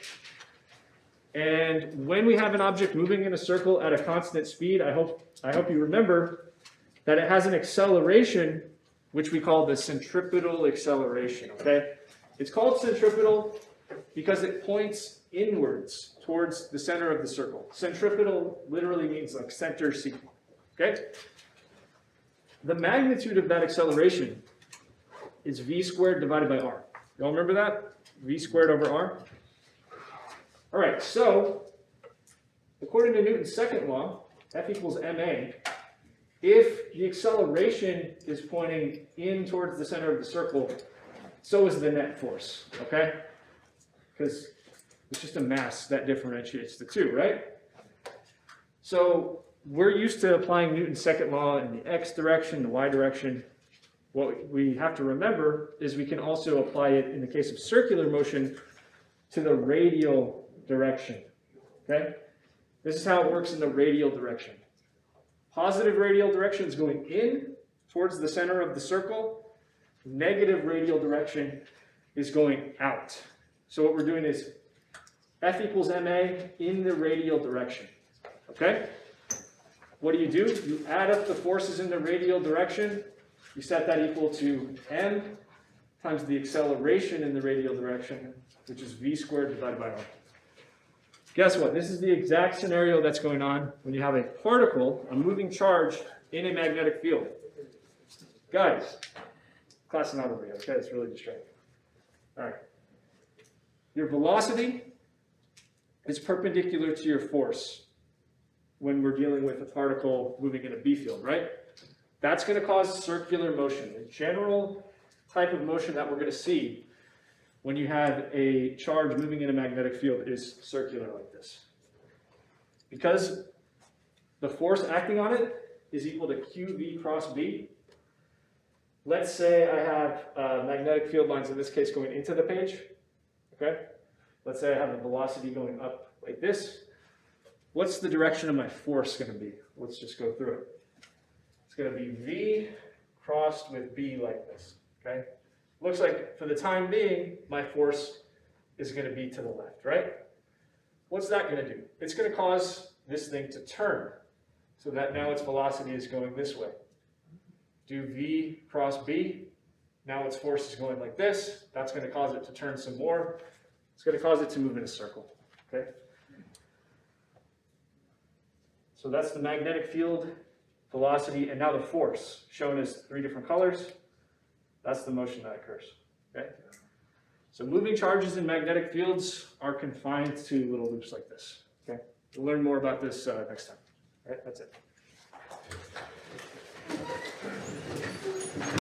And when we have an object moving in a circle at a constant speed, I hope you remember that it has an acceleration, which we call the centripetal acceleration, okay? It's called centripetal because it points inwards towards the center of the circle. Centripetal literally means like center seat, okay? The magnitude of that acceleration is v squared divided by r. Y'all remember that? V squared over r? All right, so according to Newton's second law, F equals ma, if the acceleration is pointing in towards the center of the circle, so is the net force, okay? Because it's just a mass that differentiates the two, right? So we're used to applying Newton's second law in the x direction, the y direction. What we have to remember is we can also apply it in the case of circular motion to the radial direction, okay? This is how it works in the radial direction. Positive radial direction is going in towards the center of the circle. Negative radial direction is going out. So what we're doing is F equals ma in the radial direction, okay? What do? You add up the forces in the radial direction. You set that equal to m times the acceleration in the radial direction, which is v squared divided by r. Guess what? This is the exact scenario that's going on when you have a particle, a moving charge, in a magnetic field. Guys, class is not over yet, okay? It's really distracting. All right. Your velocity is perpendicular to your force when we're dealing with a particle moving in a B field, right? That's going to cause circular motion. The general type of motion that we're going to see when you have a charge moving in a magnetic field is circular like this. Because the force acting on it is equal to QV cross B. Let's say I have magnetic field lines, in this case, going into the page, okay? Let's say I have a velocity going up like this. What's the direction of my force going to be? Let's just go through it. It's going to be V crossed with B like this, okay? Looks like, for the time being, my force is going to be to the left, right? What's that going to do? It's going to cause this thing to turn, so that now its velocity is going this way. Do V cross B. Now its force is going like this. That's going to cause it to turn some more. It's going to cause it to move in a circle, okay? So that's the magnetic field, velocity, and now the force, shown as 3 different colors. That's the motion that occurs, okay? So moving charges in magnetic fields are confined to little loops like this, okay? We'll learn more about this next time. All right, that's it.